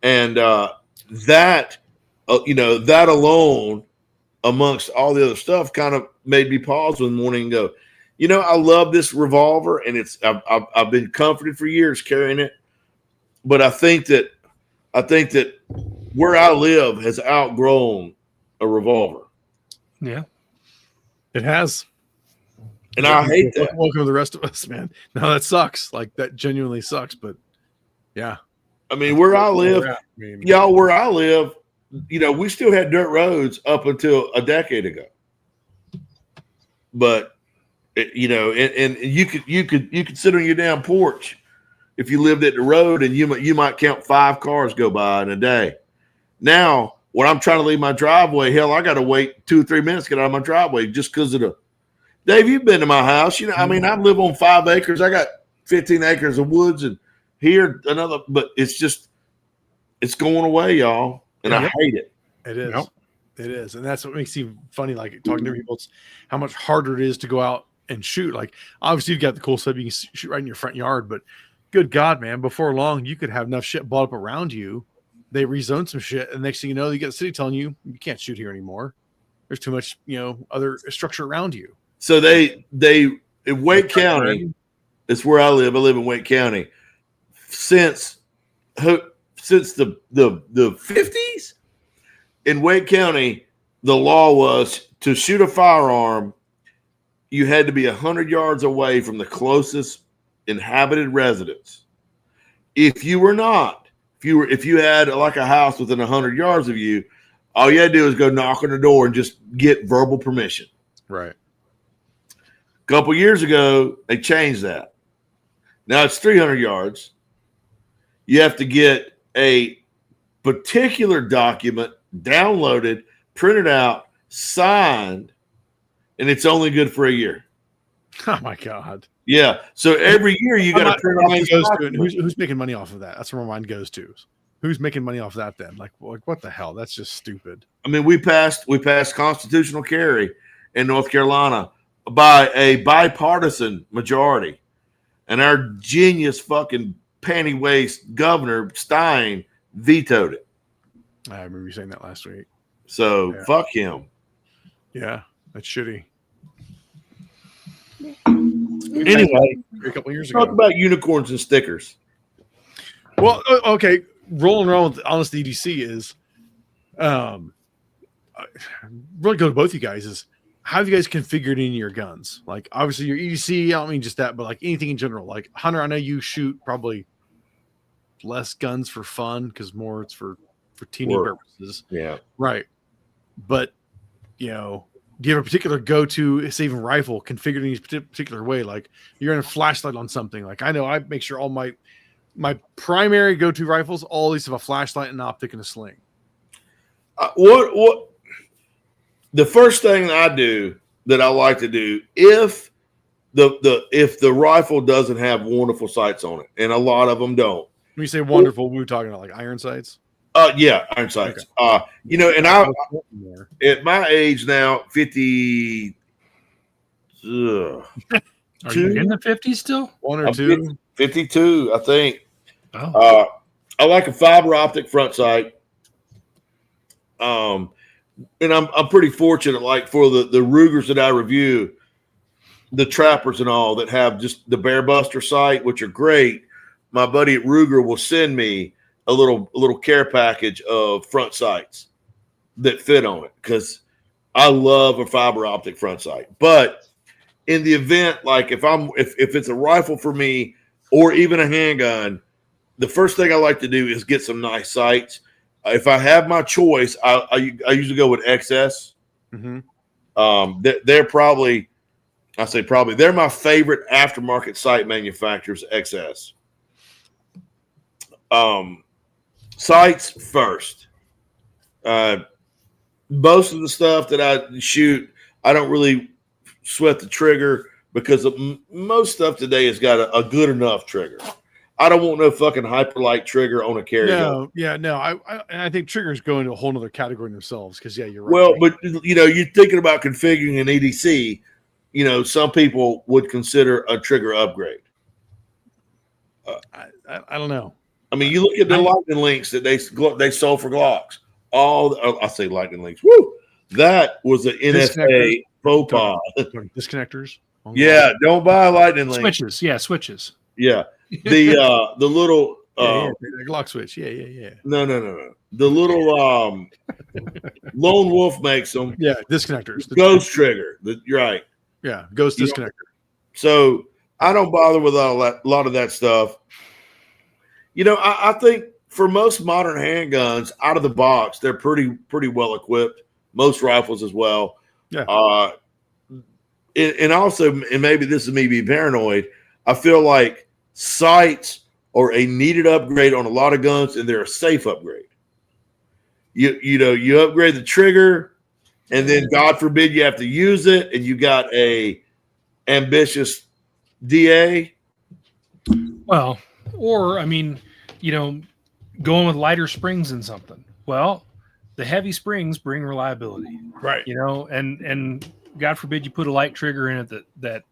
and that you know, that alone, amongst all the other stuff, kind of made me pause one morning and go, you know, I love this revolver, and I've been comforted for years carrying it, but I think that where I live has outgrown a revolver, Yeah. It has. and I hate that. Welcome to the rest of us, man. No, that sucks. Like that genuinely sucks. But yeah. I mean, where I live, I mean, y'all, where I live, you know, we still had dirt roads up until a decade ago. But you know, and you could sit on your damn porch if you lived at the road, and you might count 5 cars go by in a day. Now, when I'm trying to leave my driveway, hell, I got to wait 2 or 3 minutes to get out of my driveway just because of the. Dave, you've been to my house, you know. I mean, I live on 5 acres. I got 15 acres of woods, and here another. But it's it's going away, y'all, and I hate it. it is. Yep. It is. And that's what makes you funny. Like talking to people, it's how much harder it is to go out and shoot. Like obviously you've got the cool stuff you can shoot right in your front yard, but good God, man, before long you could have enough shit bought up around you. They rezone some shit, and next thing you know, you get the city telling you can't shoot here anymore. There's too much, you know, other structure around you. So they in Wake County, it's where I live. I live in Wake County. Since the 50s in Wake County, the law was to shoot a firearm, you had to be 100 yards away from the closest inhabited residence. If you were not, if you had like a house within 100 yards of you, all you had to do is go knock on the door and just get verbal permission. Right. A couple years ago, they changed that. Now it's 300 yards. You have to get a particular document downloaded, printed out, signed, and it's only good for a year. Oh my God. Yeah. So every year you got to print off this document. Who's making money off of that? That's where my mind goes to. Who's making money off of that then? Like what the hell? That's just stupid. I mean, we passed constitutional carry in North Carolina by a bipartisan majority, and our genius fucking panty waist governor Stein vetoed it. I remember you saying that last week. So fuck him. Yeah, that's shitty. Anyway, a couple of years ago. Talk about unicorns and stickers. Well, okay, rolling around with honest EDC is, really go to both you guys is how have you guys configured in your guns? Like obviously your EDC, I don't mean just that, but like anything in general. Like Hunter, I know you shoot probably less guns for fun because more it's for teeny purposes. Yeah, right. But you know, do you have a particular go-to saving rifle configured in a particular way? Like you're in a flashlight on something. Like I know I make sure all my primary go-to rifles always have a flashlight, an optic, and a sling. What the first thing I do that I like to do if the rifle doesn't have wonderful sights on it, and a lot of them don't. When you say wonderful, we're talking about like iron sights. Yeah, iron sights. Okay. You know, and I at my age now, 50. Are you in the 50s still? 1 or 2? 52, I think. Oh. I like a fiber optic front sight. And I'm pretty fortunate, like for the Rugers that I review, the trappers and all that have just the Bear Buster sight, which are great. My buddy at Ruger will send me a little care package of front sights that fit on it because I love a fiber optic front sight. But in the event, like if it's a rifle for me or even a handgun, the first thing I like to do is get some nice sights. if I have my choice, I usually go with XS. They're probably, I say probably, they're my favorite aftermarket sight manufacturers. XS. Sights first. Most of the stuff that I shoot, I don't really sweat the trigger because most stuff today has got a good enough trigger. I don't want no fucking hyperlight trigger on a carry gun. No. I think triggers go into a whole other category themselves because you're right. Well, but you're thinking about configuring an EDC. Some people would consider a trigger upgrade. I don't know. I mean, you look at the lightning links that they sold for Glocks. I say lightning links. Woo! That was an NSA faux pas. Disconnectors. Yeah, don't buy a lightning link. Switches. Yeah, switches. Yeah. The little the Glock switch. Yeah. No. The little Lone Wolf makes them. Yeah, disconnectors. The Ghost trigger. You're right. Yeah, Ghost disconnector. So I don't bother with a lot of that stuff. I think for most modern handguns, out of the box, they're pretty well equipped. Most rifles as well. Yeah. And also, and maybe this is me being paranoid, I feel like sights are a needed upgrade on a lot of guns, and they're a safe upgrade. You upgrade the trigger, and then God forbid you have to use it, and you got a ambitious DA. Well, or I mean, going with lighter springs in something. Well, the heavy springs bring reliability, right? And God forbid you put a light trigger in it that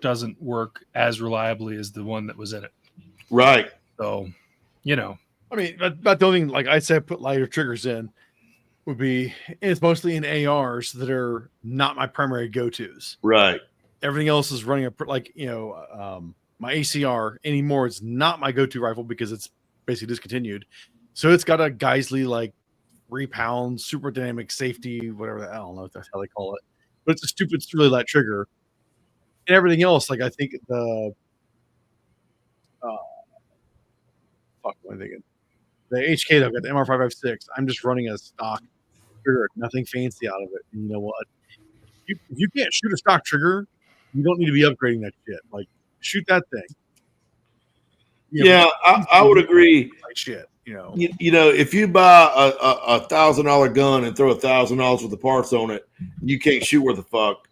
doesn't work as reliably as the one that was in it. Right. So, I mean, but the only thing, like I said, put lighter triggers in would be, it's mostly in ARs that are not my primary go-tos. Right. Everything else is running my ACR anymore. It's not my go-to rifle because it's basically discontinued. So it's got a Geisley, like 3-pound super dynamic safety, whatever. I don't know if that's how they call it, but it's a stupid, really light trigger. And everything else, like I think the fuck, what am I thinking? The HK though, got the MR556. I'm just running a stock trigger, nothing fancy out of it. And you know what? If you can't shoot a stock trigger, you don't need to be upgrading that shit. Like, shoot that thing. I would agree. Like shit, if you buy a $1,000 gun and throw $1,000 worth of parts on it, you can't shoot where the fuck.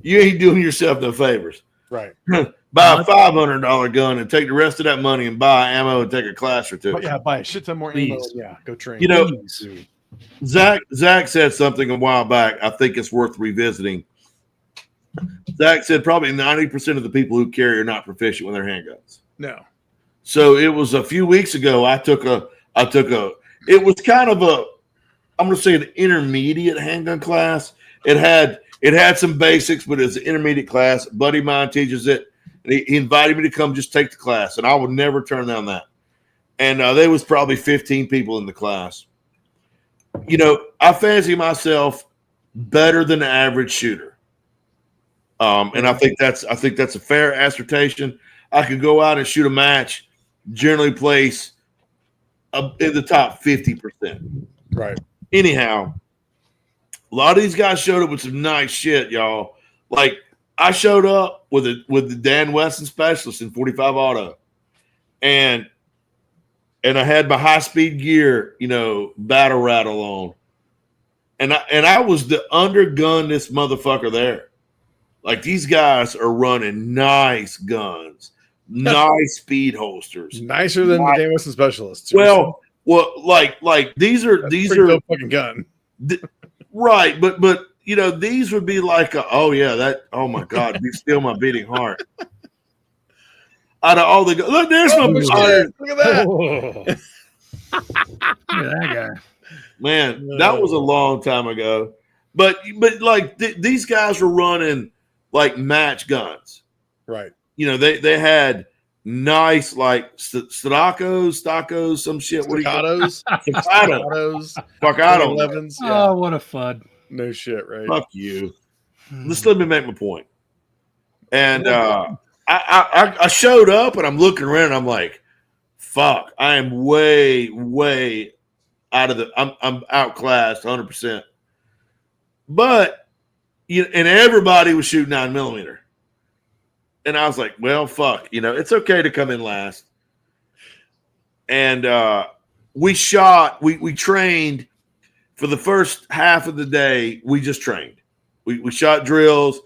You ain't doing yourself no favors. Right. Buy a $500 gun and take the rest of that money and buy ammo and take a class or two. Yeah, buy a shit ton more ammo. Yeah, go train. Zach said something a while back. I think it's worth revisiting. Zach said probably 90% of the people who carry are not proficient with their handguns. No. So it was a few weeks ago. It was kind of I'm going to say an intermediate handgun class. It had some basics, but it's an intermediate class. A buddy of mine teaches it. And he invited me to come just take the class, and I would never turn down that. And there was probably 15 people in the class. I fancy myself better than the average shooter. And I think that's a fair assertion. I could go out and shoot a match, generally place in the top 50%. Right. Anyhow, a lot of these guys showed up with some nice shit, y'all. Like, I showed up with the Dan Wesson Specialist in 45 Auto, and I had my high speed gear, battle rattle on, and I was the undergunnedest motherfucker there. Like, these guys are running nice guns, nice speed holsters, nicer than the Dan Wesson Specialists. Well, like these are dope fucking gun, right? But. These would be like, oh my God, you steal my beating heart. Out of all the look, there's my look at that. Look at that guy. Man, that was a long time ago. But like these guys were running like match guns, right? They had nice like Stoccos, some shit. Staccatos, fuck I don't. 11s. Yeah. Oh, what a fud. No shit, right? Fuck you. Just let me make my point. And I showed up and I'm looking around and I'm like, fuck, I am way, way I'm outclassed 100%. But and everybody was shooting 9mm. And I was like, well, fuck, it's okay to come in last. And we trained for the first half of the day. We just trained. We shot drills.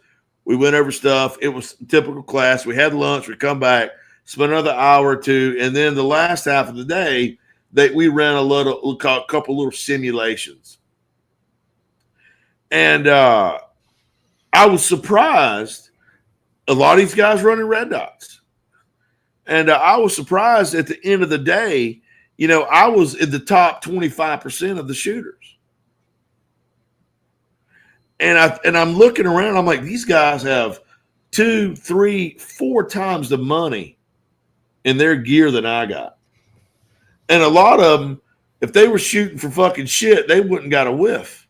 We went over stuff. It was typical class. We had lunch. We come back, spent another hour or two. And then the last half of the day, we ran a couple little simulations. And I was surprised. A lot of these guys running red dots. And I was surprised at the end of the day, I was in the top 25% of the shooters. And I'm looking around, I'm like, these guys have 2, 3, 4 times the money in their gear than I got. And a lot of them, if they were shooting for fucking shit, they wouldn't got a whiff.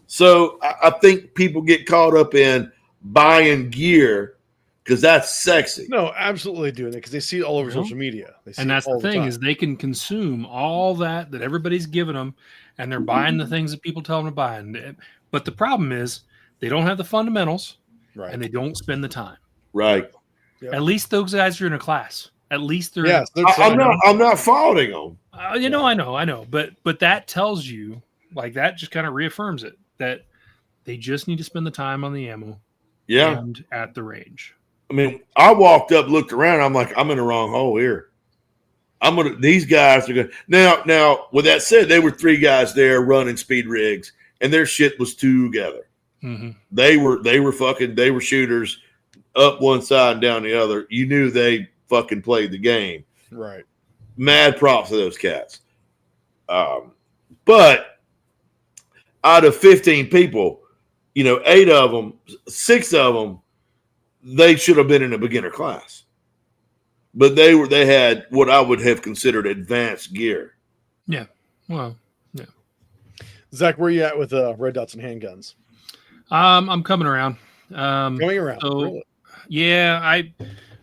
So I think people get caught up in buying gear because that's sexy. No, absolutely doing it because they see it all over social media. And that's the thing is they can consume all that everybody's giving them, and they're buying the things that people tell them to buy. But the problem is they don't have the fundamentals, right? And they don't spend the time. Right. Yep. At least those guys are in a class. At least they're. Yes, I'm not faulting them. I know. But that tells you, like, that just kind of reaffirms it that they just need to spend the time on the ammo. Yeah. And at the range. I mean, I walked up, looked around. I'm like, I'm in the wrong hole here. These guys are going to. Now, with that said, there were 3 guys there running speed rigs, and their shit was together. Mm-hmm. They were shooters up one side and down the other. You knew they fucking played the game. Right. Mad props to those cats. But out of 15 people, 8 of them, 6 of them, they should have been in a beginner class. But they had what I would have considered advanced gear. Yeah. Well, yeah. Zach, where are you at with red dots and handguns? I'm coming around. Coming around. So, really? Yeah,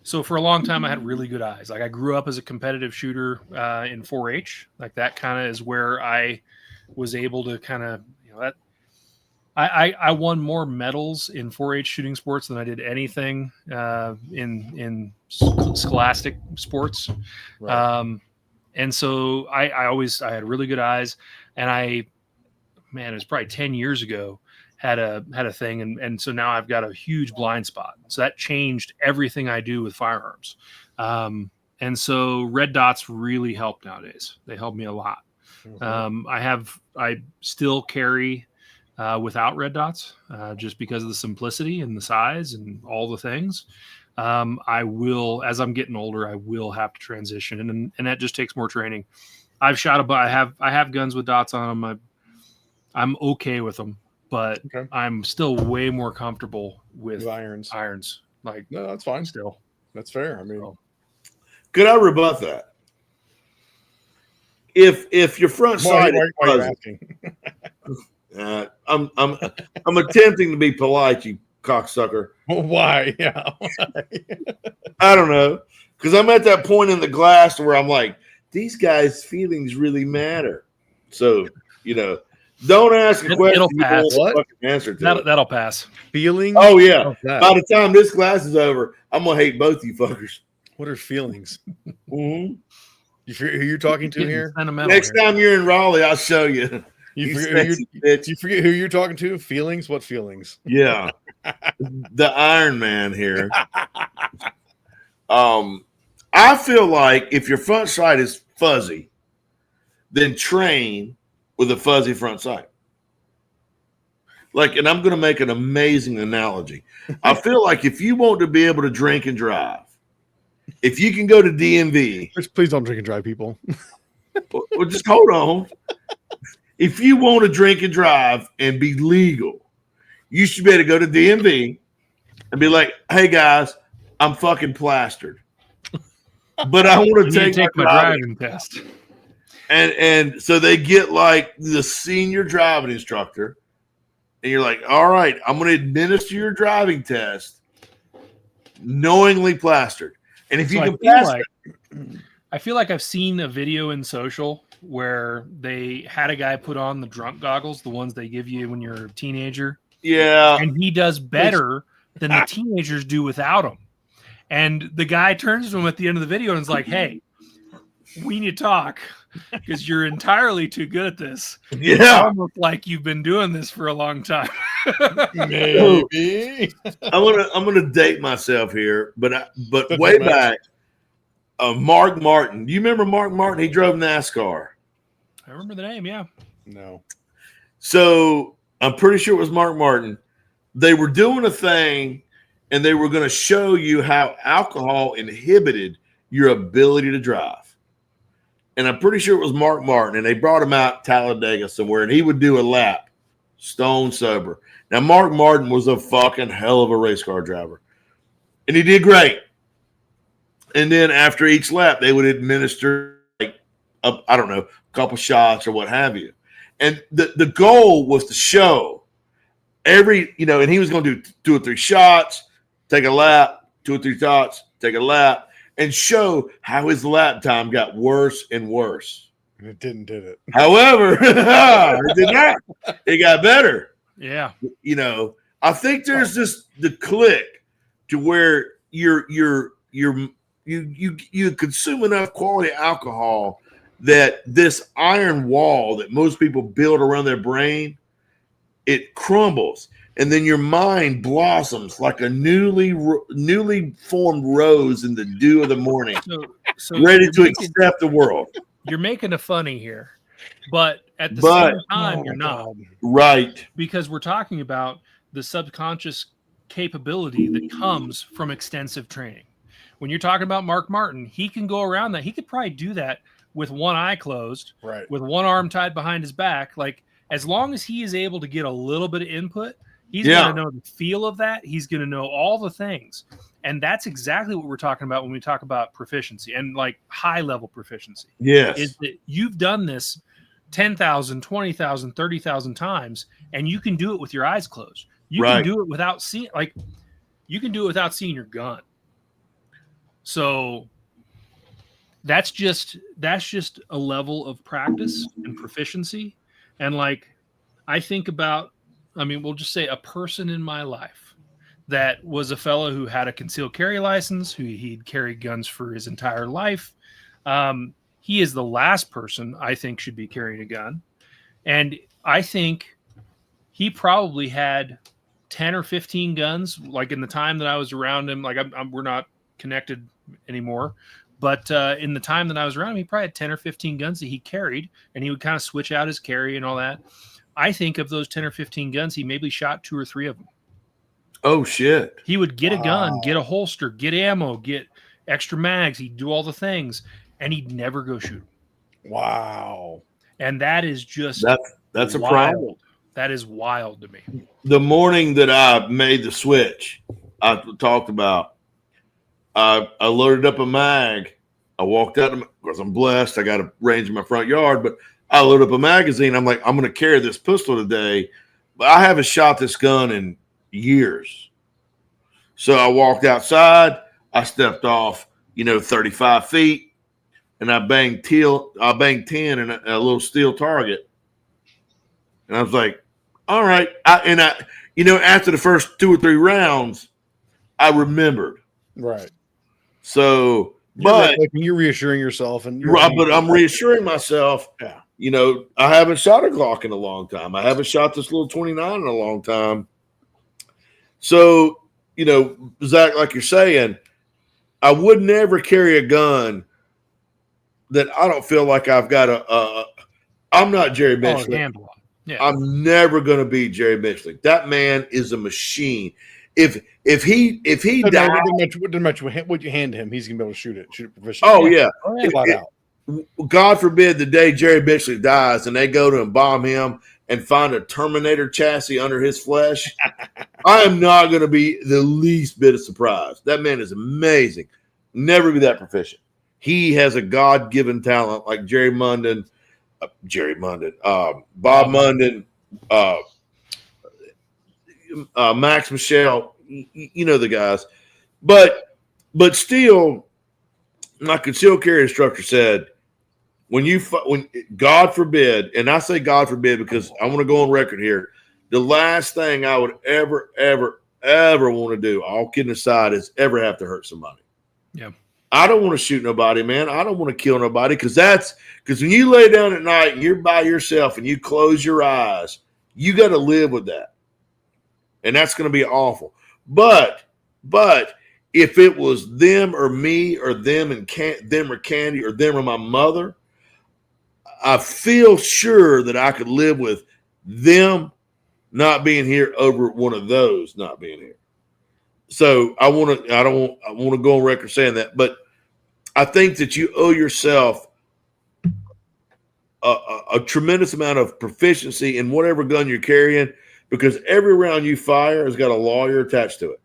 so for a long time I had really good eyes. Like I grew up as a competitive shooter in 4-H. Like that kind of is where I was able to kind of, that I won more medals in 4-H shooting sports than I did anything in scholastic sports. Right. And so I had really good eyes, and it was probably 10 years ago, had a thing. And so now I've got a huge blind spot. So that changed everything I do with firearms. And so red dots really help nowadays. They help me a lot. Mm-hmm. I still carry without red dots, just because of the simplicity and the size and all the things. I will, as I'm getting older, I will have to transition, and that just takes more training. I've shot I have guns with dots on them. I'm okay with them, but I'm still way more comfortable with irons. Like, no, that's fine. Still, that's fair. I mean, could I rebut that? If your front side, why are you asking? I'm attempting to be polite, you cocksucker. Why? Yeah. I don't know, because I'm at that point in the glass where I'm like, these guys' feelings really matter. So don't ask a question you don't fucking answer to. That'll pass. Feelings? Oh yeah. By the time this class is over, I'm gonna hate both you fuckers. What are feelings? Mm-hmm. You forget who you're talking to here? Next time you're in Raleigh, I'll show you. You forget who you're talking to? Feelings? What feelings? Yeah. The Iron Man here. I feel like if your front sight is fuzzy, then train with a fuzzy front sight. And I'm going to make an amazing analogy. I feel like if you want to be able to drink and drive, if you can go to DMV. Please don't drink and drive, people. Well, just hold on. If you want to drink and drive and be legal, you should be able to go to DMV and be like, hey, guys, I'm fucking plastered. But I want to take my driving test. And so they get like the senior driving instructor. And you're like, all right, I'm going to administer your driving test knowingly plastered. And if you can pass I feel like I've seen a video in social where they had a guy put on the drunk goggles, the ones they give you when you're a teenager, Yeah. and he does better than the teenagers do without them. And the guy turns to him at the end of the video and is like, "Hey, we need to talk because you're entirely too good at this. It's Yeah. almost like you've been doing this for a long time." Maybe. I'm gonna date myself here, but Doesn't way matter. back, Mark Martin. Do you remember Mark Martin? He drove NASCAR. I remember the name, yeah. No. So I'm pretty sure it was Mark Martin. They were doing a thing, and they were going to show you how alcohol inhibited your ability to drive. And I'm pretty sure it was Mark Martin, and they brought him out Talladega somewhere, and he would do a lap, stone sober. Now, Mark Martin was a fucking hell of a race car driver, and he did great. And then after each lap, they would administer, like, I don't know, a couple shots or what have you. And the goal was to show and he was going to do 2 or 3 shots, take a lap, 2 or 3 shots, take a lap, and show how his lap time got worse and worse. And it did it? However, it did not. It got better. Yeah. I think there's the click to where you consume enough quality alcohol that this iron wall that most people build around their brain, it crumbles, and then your mind blossoms like a newly formed rose in the dew of the morning, So ready to accept the world. You're making a funny here, but at the same time, you're not. God. Right. Because we're talking about the subconscious capability that comes from extensive training. When you're talking about Mark Martin, he can go around that. He could probably do that with one eye closed, Right. with one arm tied behind his back. Like, as long as he is able to get a little bit of input, he's going to know the feel of that. He's going to know all the things. And that's exactly what we're talking about when we talk about proficiency and like high level proficiency. Yes. Is that you've done this 10,000, 20,000, 30,000 times, and you can do it with your eyes closed. You can do it without seeing, you can do it without seeing your gun. So that's just a level of practice and proficiency. And I think about, we'll just say a person in my life that was a fellow who had a concealed carry license, who he'd carried guns for his entire life. He is the last person I think should be carrying a gun. And I think he probably had 10 or 15 guns, like in the time that I was around him. We're not connected anymore, but in the time that I was around him, he probably had 10 or 15 guns that he carried, and he would kind of switch out his carry and all that. I think of those 10 or 15 guns, he maybe shot 2 or 3 of them. Oh, shit. He would get a gun, get a holster, get ammo, get extra mags. He'd do all the things, and he'd never go shoot them. Wow. And that is just that's a wild. problem. That is wild to me. The morning that I made the switch, I talked about, I loaded up a mag. I walked out because I'm blessed. I got a range in my front yard, but I loaded up a magazine. I'm like, I'm going to carry this pistol today, but I haven't shot this gun in years. So I walked outside. I stepped off, 35 feet, and I banged 10 in a little steel target. And I was like, all right. After the first 2 or 3 rounds, I remembered. Right. So, but you're reassuring yourself, and but I'm reassuring myself. Yeah. I haven't shot a Glock in a long time. I haven't shot this little 29 in a long time. So, Zach, like you're saying, I would never carry a gun that I don't feel like I've got I'm not Jerry Mitchell. Yeah. I'm never going to be Jerry Mitchell. That man is a machine. If he died, wouldn't much what you hand to him, he's gonna be able to shoot it proficiently. Oh yeah, flat out. God forbid the day Jerry Mitchell dies and they go to embalm him and find a Terminator chassis under his flesh, I am not going to be the least bit of surprise. That man is amazing. Never be that proficient. He has a God-given talent like Bob Munden, Max Michelle, the guys. But still, my concealed carry instructor said, when God forbid, and I say God forbid because I want to go on record here, the last thing I would ever want to do, all kidding aside, is ever have to hurt somebody. Yeah. I don't want to shoot nobody, man. I don't want to kill nobody because when you lay down at night and you're by yourself and you close your eyes, you got to live with that. And that's going to be awful. But if it was them or me or them or Candy or them or my mother, I feel sure that I could live with them not being here over one of those not being here. So I want to go on record saying that, but I think that you owe yourself a tremendous amount of proficiency in whatever gun you're carrying, because every round you fire has got a lawyer attached to it,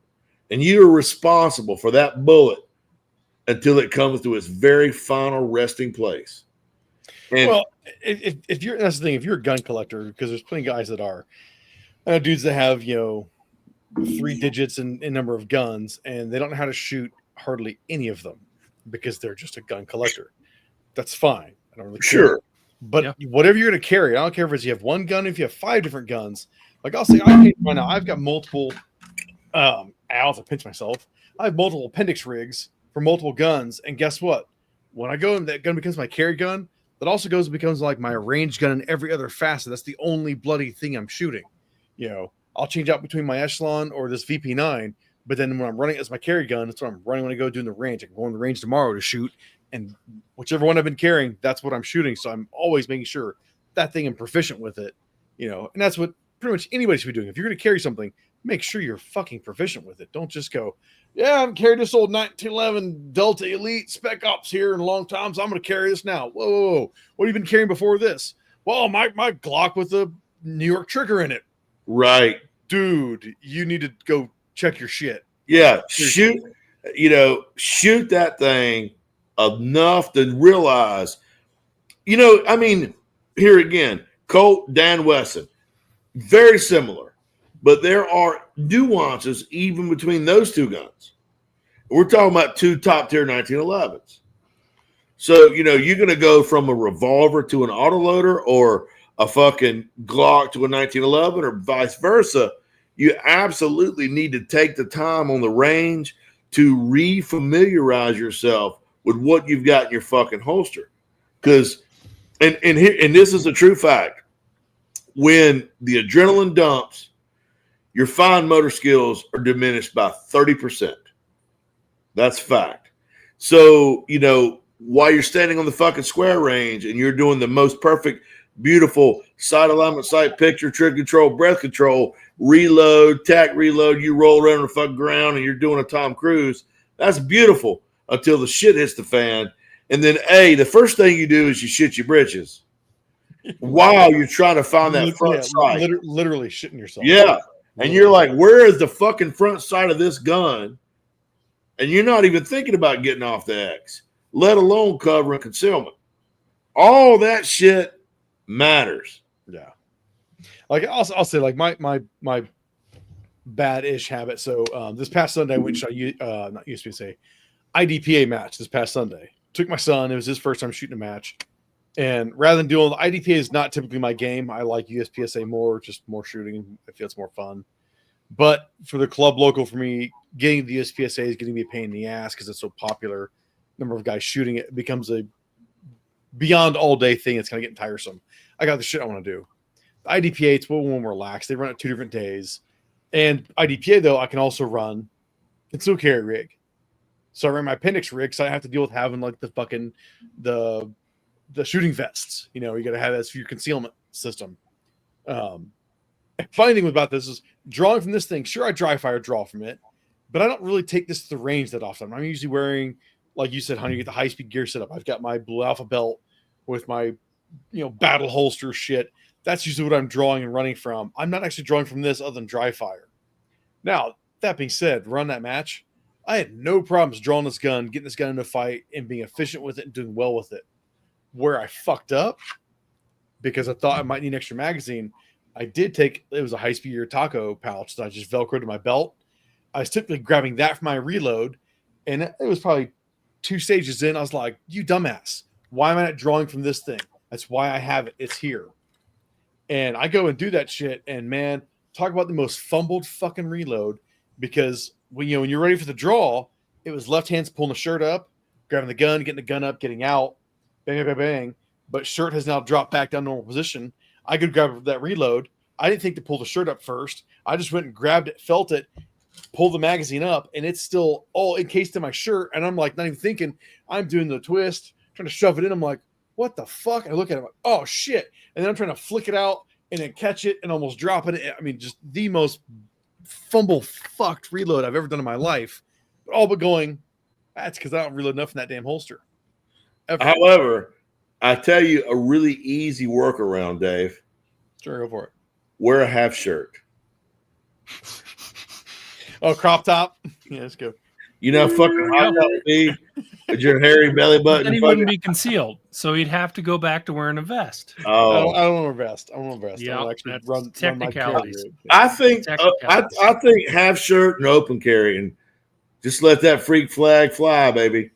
and you are responsible for that bullet until it comes to its very final resting place. And well, if you're that's the thing, if you're a gun collector, because there's plenty of guys that are, I know dudes that have 3 digits in number of guns, and they don't know how to shoot hardly any of them because they're just a gun collector. That's fine. I don't really care. Sure. But whatever you're going to carry, I don't care if you have one gun, if you have 5 different guns. Like I'll say, right now, I've got multiple. I pinch myself. I have multiple appendix rigs for multiple guns, and guess what? When I go, and that gun becomes my carry gun. That also becomes like my range gun in every other facet. That's the only bloody thing I'm shooting. I'll change out between my Echelon or this VP9, but then when I'm running as my carry gun, that's what I'm running when I go doing the range. I can go on the range tomorrow to shoot, and whichever one I've been carrying, that's what I'm shooting. So I'm always making sure that thing I'm proficient with it, and that's what pretty much anybody should be doing. If you're going to carry something, make sure you're fucking proficient with it. Don't just go, yeah, I've carried this old 1911 Delta Elite Spec Ops here in a long time, so I'm going to carry this now. Whoa. What have you been carrying before this? Well, my Glock with the New York trigger in it. Right. Dude, you need to go check your shit. Yeah, shoot that thing enough to realize, here again, Colt, Dan Wesson, very similar, but there are nuances even between those two guns. We're talking about 2 top-tier 1911s. So, you're going to go from a revolver to an autoloader or a fucking Glock to a 1911 or vice versa. You absolutely need to take the time on the range to refamiliarize yourself with what you've got in your fucking holster. Because, and this is a true fact, when the adrenaline dumps, your fine motor skills are diminished by 30%. That's fact. So, while you're standing on the fucking square range and you're doing the most perfect, beautiful sight alignment, sight picture, trigger control, breath control, reload, tack reload, you roll around on the fucking ground and you're doing a Tom Cruise. That's beautiful until the shit hits the fan. And then, the first thing you do is you shit your britches while you're trying to find that front sight. Literally shitting yourself. Yeah. And you're like, where is the fucking front sight of this gun? And you're not even thinking about getting off the X, let alone cover and concealment. All that shit matters. Yeah. Like I'll say, like my bad-ish habit. So this past Sunday I went and shot not USPSA, IDPA match this past Sunday. Took my son. It was his first time shooting a match. And rather than doing IDPA is not typically my game. I like USPSA more, just more shooting. I feel it's more fun. But for the club local, for me, getting the USPSA is getting me a pain in the ass because it's so popular. Number of guys shooting it becomes a beyond all day thing. It's kind of getting tiresome. I got the shit I want to do. The IDPA, it's one more relaxed. They run it 2 different days. And IDPA, though, I can also run concealed carry rig. So I ran my appendix rig, so I have to deal with having like the fucking the shooting vests. You got to have that for your concealment system. Funny thing about this is drawing from this thing. Sure, I dry fire draw from it, but I don't really take this to the range that often. I'm usually wearing, like you said, honey, you get the high speed gear set up. I've got my Blue Alpha belt with my, battle holster shit. That's usually what I'm drawing and running from. I'm not actually drawing from this other than dry fire. Now, that being said, run that match, I had no problems drawing this gun, getting this gun in a fight, and being efficient with it and doing well with it. Where I fucked up, because I thought I might need an extra magazine, I did take, it was a high-speed gear taco pouch that I just Velcroed to my belt. I was typically grabbing that for my reload, and it was probably 2 stages in. I was like, you dumbass. Why am I not drawing from this thing? That's why I have it. It's here. And I go and do that shit. And man, talk about the most fumbled fucking reload, because when you're ready for the draw, it was left hand's pulling the shirt up, grabbing the gun, getting the gun up, getting out, bang, bang, bang, bang. But shirt has now dropped back down normal position. I could grab that reload. I didn't think to pull the shirt up first. I just went and grabbed it, felt it, pulled the magazine up, and it's still all encased in my shirt. And I'm like, not even thinking. I'm doing the twist, trying to shove it in. I'm like, what the fuck? And I look at it, I'm like, oh shit. And then I'm trying to flick it out and then catch it and almost drop it. I mean, just the most fumble fucked reload I've ever done in my life. All but going, that's because I don't reload enough in that damn holster. Ever. However, I tell you a really easy workaround, Dave. Sure, go for it. Wear a half shirt. Oh, crop top? Yeah, let's go. You know, fucking hot that would be with your hairy belly button. Then he wouldn't be concealed, so he'd have to go back to wearing a vest. Oh, I don't want to vest. I want to vest. Yeah, I want to actually that's run technicalities. I think I think half shirt and open carry, and just let that freak flag fly, baby.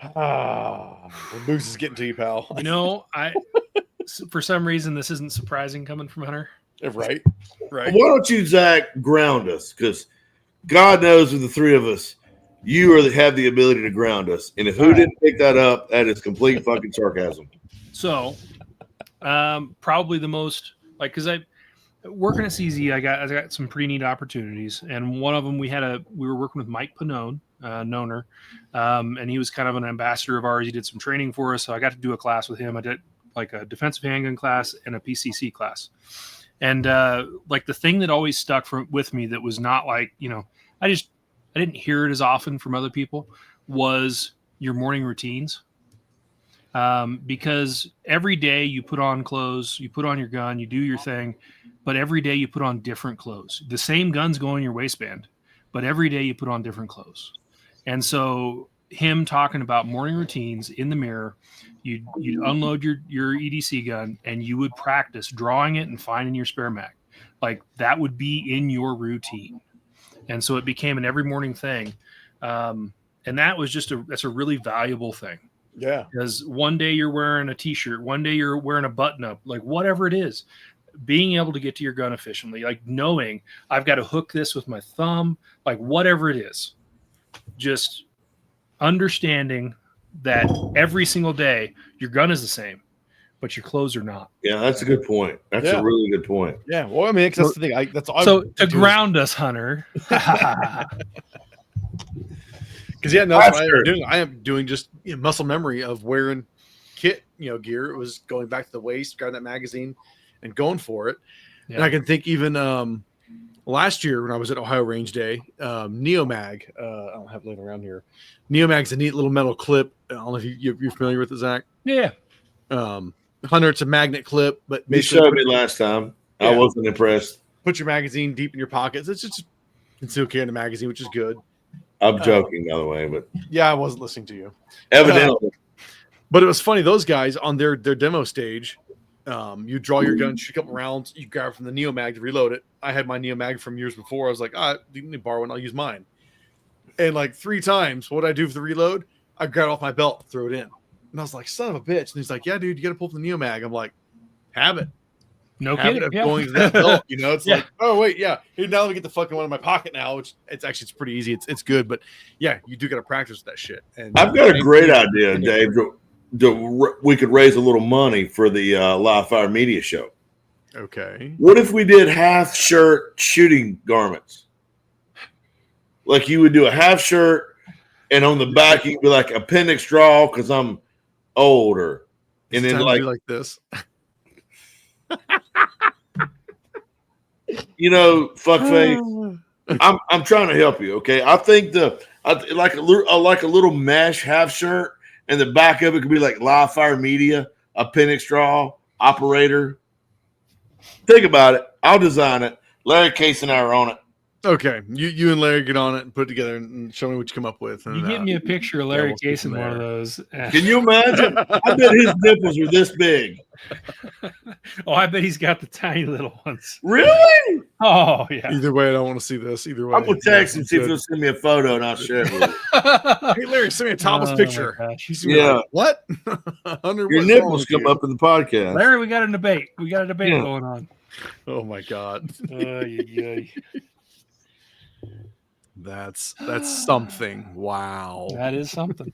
The boost is getting to you, pal. You know, for some reason this isn't surprising coming from Hunter. Right. Why don't you, Zach, ground us? Because God knows, with the three of us, you have the ability to ground us. And if who didn't pick that up, that is complete fucking sarcasm. So, probably the most, like, because I working at CZ, I got some pretty neat opportunities, and one of them we were working with Mike Pannone, Knoner, and he was kind of an ambassador of ours. He did some training for us, so I got to do a class with him. I did like a defensive handgun class and a PCC class. And like the thing that always stuck with me that was not like, I didn't hear it as often from other people was your morning routines. Because every day you put on clothes, you put on your gun, you do your thing, but every day you put on different clothes. The same guns go in your waistband, but every day you put on different clothes. And so him talking about morning routines in the mirror, you'd unload your EDC gun and you would practice drawing it and finding your spare mag. Like that would be in your routine. And so it became an every morning thing. And that was that's a really valuable thing. Yeah. Because one day you're wearing a t-shirt, one day you're wearing a button up, like whatever it is, being able to get to your gun efficiently, like knowing I've got to hook this with my thumb, like whatever it is, just understanding that every single day your gun is the same, but your clothes are not. Yeah, that's a good point. That's a really good point. Yeah. Well, I mean, that's the thing. That's all. So to ground us, Hunter. Because that's what I am doing. I am doing just muscle memory of wearing kit, gear. It was going back to the waist, grabbing that magazine, and going for it. Yeah. And I can think even last year when I was at Ohio Range Day, Neomag. I don't have it laying around here. Neomag's a neat little metal clip. I don't know if you're familiar with it, Zach. Yeah. Hunter, it's a magnet clip, but you showed me last time. Yeah. I wasn't impressed. Put your magazine deep in your pockets. It's just concealed carry in the magazine, which is good. I'm joking, by the way, but yeah, I wasn't listening to you. Evidently. But it was funny. Those guys on their demo stage, you draw your gun, shoot a couple rounds, you grab from the Neomag to reload it. I had my Neomag from years before. I was like, you need to borrow one, I'll use mine. And like 3 times, what I do for the reload, I grab it off my belt, throw it in. And I was like, son of a bitch. And he's like, yeah, dude, you got to pull from the Neomag. I'm like, have it. No kidding. Yeah. Going to that belt, it's like, oh wait, yeah. Here, now let me get the fucking one in my pocket now, which it's pretty easy. It's good, but yeah, you do got to practice with that shit. And I've got a great idea, Dave. We could raise a little money for the Live Fire Media Show. Okay. What if we did half shirt shooting garments? Like you would do a half shirt, and on the back you'd be like appendix draw because I'm older, and then like this. Fuckface. I'm trying to help you. Okay, I think like a little mesh half shirt, and the back of it could be like Live Fire Media, appendix draw, operator. Think about it. I'll design it. Larry Case and I are on it. Okay, you and Larry get on it and put it together and show me what you come up with. And, You get me a picture of Larry we'll see Case from in one of there. those. Can you imagine? I bet his nipples are this big. Oh, I bet he's got the tiny little ones. Really? Oh, yeah. Either way, I don't want to see this. Either way, I'm gonna text him, see if Good. he'll send me a photo, and I'll share it with you. Hey Larry, send me a topless Oh, my picture. gosh. He's gonna be Yeah. like, what? Hunter, Your what's wrong nipples with come you? up in the podcast. Larry, we got a debate. Yeah. Going on. Oh my god, that's something. Wow. That is something.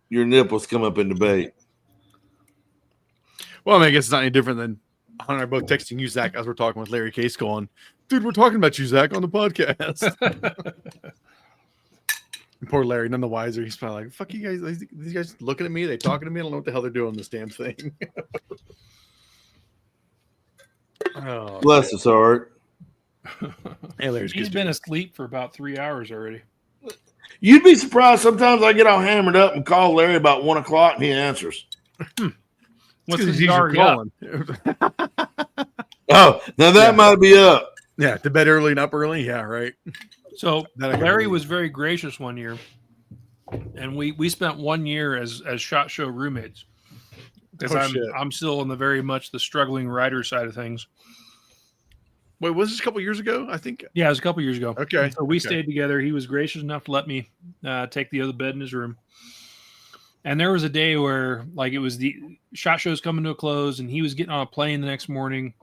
Your nipples come up in debate. Well, I mean, I guess it's not any different than Hunter and I both texting you, Zach, as we're talking with Larry Case, going, "Dude, we're talking about you, Zach, on the podcast." And poor Larry, none the wiser. He's probably like, "Fuck you guys! These guys looking at me? They talking to me? I don't know what the hell they're doing on this damn thing." Oh, Bless his heart. hey, Larry's He's good been dude. asleep for about 3 hours already. You'd be surprised. Sometimes I get all hammered up and call Larry about 1 o'clock, and he answers. What's It's 'cause his he's already up? Oh, now that Yeah. might be up. Yeah, to bed early and up early. Yeah, right. So That I can Larry believe. was very gracious one year, and we spent 1 year as SHOT Show roommates because Oh, shit. I'm still on the very much the struggling writer side of things. Wait, was this a couple years ago? I think. Yeah, it was a couple years ago. Okay. So we okay. stayed together. He was gracious enough to let me take the other bed in his room. And there was a day where, like, it was the SHOT Show's coming to a close, and he was getting on a plane the next morning,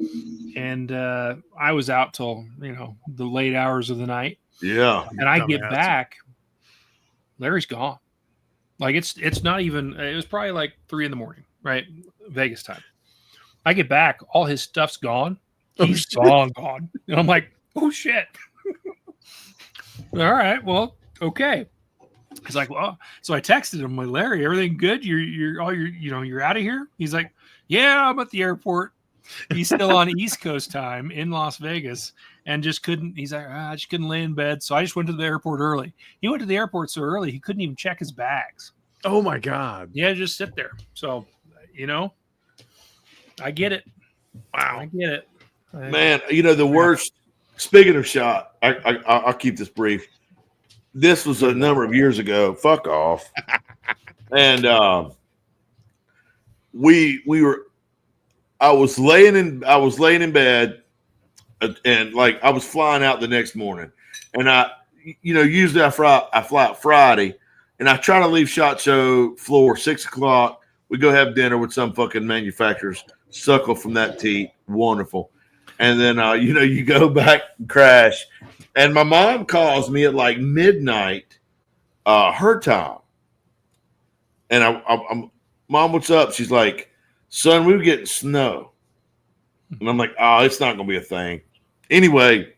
and I was out till the late hours of the night. Yeah. And I get Dumbass. back, Larry's gone. Like it's not even. It was probably like 3 a.m, right? Vegas time. I get back, all his stuff's gone. He's gone. And I'm like, oh shit. All right, well, okay. He's like, well, so I texted him, like, Larry, everything good? You're out of here? He's like, yeah, I'm at the airport. He's still on East Coast time in Las Vegas and just couldn't. He's like, I just couldn't lay in bed. So I just went to the airport early. He went to the airport so early, he couldn't even check his bags. Oh my god. Yeah, just sit there. So, I get it. Wow. I get it. Man, the worst. Speaking of shot, I'll keep this brief. This was a number of years ago. Fuck off. And we were. I was laying in bed, and like I was flying out the next morning, and usually I fly out Friday, and I try to leave SHOT Show floor 6 o'clock. We go have dinner with some fucking manufacturers, suckle from that teat, wonderful. And then, you go back and crash. And my mom calls me at like midnight, her time. And I'm, Mom, what's up? She's like, son, we were getting snow. And I'm like, oh, it's not going to be a thing. Anyway,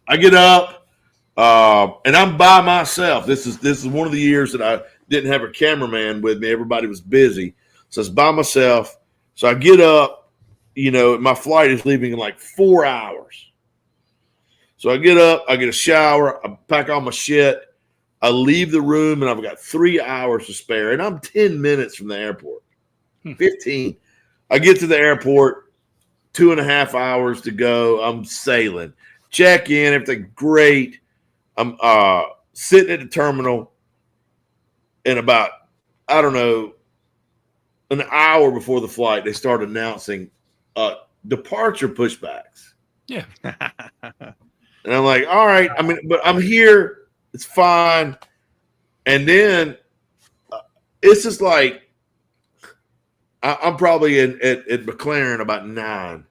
I get up, and I'm by myself. This is one of the years that I didn't have a cameraman with me. Everybody was busy. So it's by myself. So I get up. My flight is leaving in like 4 hours. So I get up, I get a shower, I pack all my shit, I leave the room, and I've got 3 hours to spare. And I'm 10 minutes from the airport. 15. I get to the airport, 2.5 hours to go. I'm sailing. Check in, everything great. I'm sitting at the terminal, and about, I don't know, an hour before the flight, they start announcing departure pushbacks. Yeah. And I'm like, all right. I mean, but I'm here. It's fine. And then it's just like I'm probably at McLaren about 9.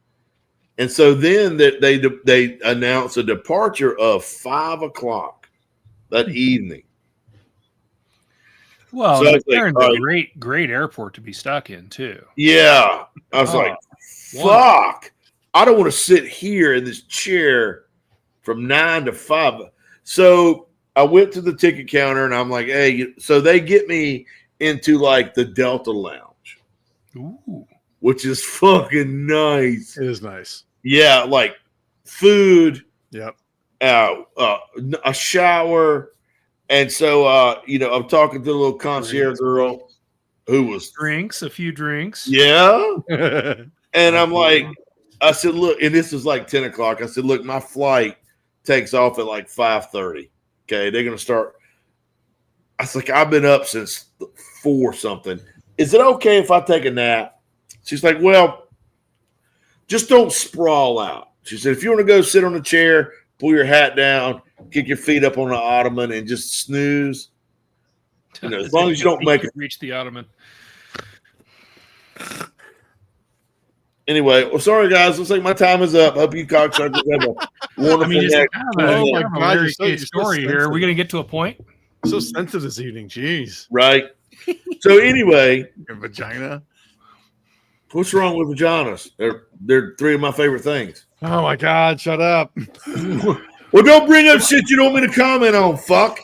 And so then they announce a departure of 5 o'clock that evening. Well, So I was McLaren's like, a great airport to be stuck in too. Yeah. I was like, fuck. I don't want to sit here in this chair from 9 to 5. So I went to the ticket counter and I'm like, hey, so they get me into like the Delta Lounge. Ooh. Which is fucking nice. It is nice. Yeah, like food, Yep. a shower. And so, I'm talking to the little concierge girl who was, A few drinks. yeah. And I'm like, I said, look, and this is like 10 o'clock. I said, look, my flight takes off at like 5:30. Okay, they're gonna start. I was like, I've been up since 4 something. Is it okay if I take a nap? She's like, well, just don't sprawl out. She said, if you want to go sit on a chair, pull your hat down, kick your feet up on the ottoman, and just snooze. You know, as long as you don't make it reach the ottoman. Anyway, well, sorry guys. Looks like my time is up. Hope you cocksuckers have a wonderful I mean, just next. Oh my kind of God, a you're Larry so- K you're so story here. Are we going to get to a point? So sensitive this evening. Jeez. Right. So anyway, Your vagina. what's wrong with vaginas? They're 3 of my favorite things. Oh my God, shut up. Well, don't bring up shit you don't want me to comment on, fuck.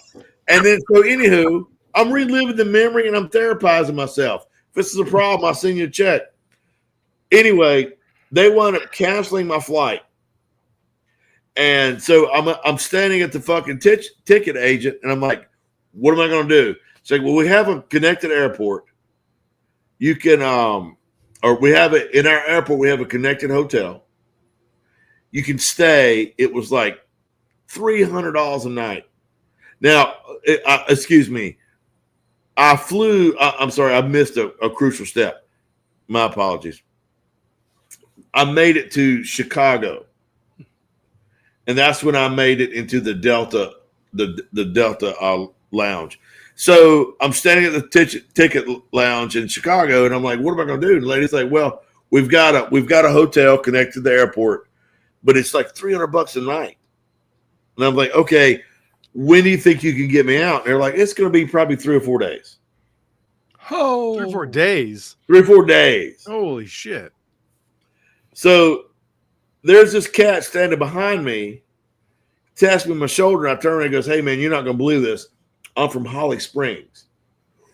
And then so anywho, I'm reliving the memory and I'm therapizing myself. If this is a problem, I'll send you a check. Anyway, they wound up canceling my flight. And so I'm standing at the fucking ticket agent and I'm like, what am I going to do? It's like, well, we have a connected airport. You can, or we have it in our airport, we have a connected hotel. You can stay. It was like $300 a night. Now, excuse me. I flew, I'm sorry, I missed a crucial step. My apologies. I made it to Chicago. And that's when I made it into the Delta, the Delta lounge. So I'm standing at the ticket lounge in Chicago, and I'm like, "What am I going to do?" And the lady's like, "Well, we've got a hotel connected to the airport, but it's like $300 a night." And I'm like, "Okay, when do you think you can get me out?" And they're like, "It's going to be probably 3 or 4 days." Oh, 3 or 4 days. 3 or 4 days. Holy shit. So there's this cat standing behind me, taps me on my shoulder, and I turn around and goes, "Hey man, you're not going to believe this. I'm from Holly Springs,"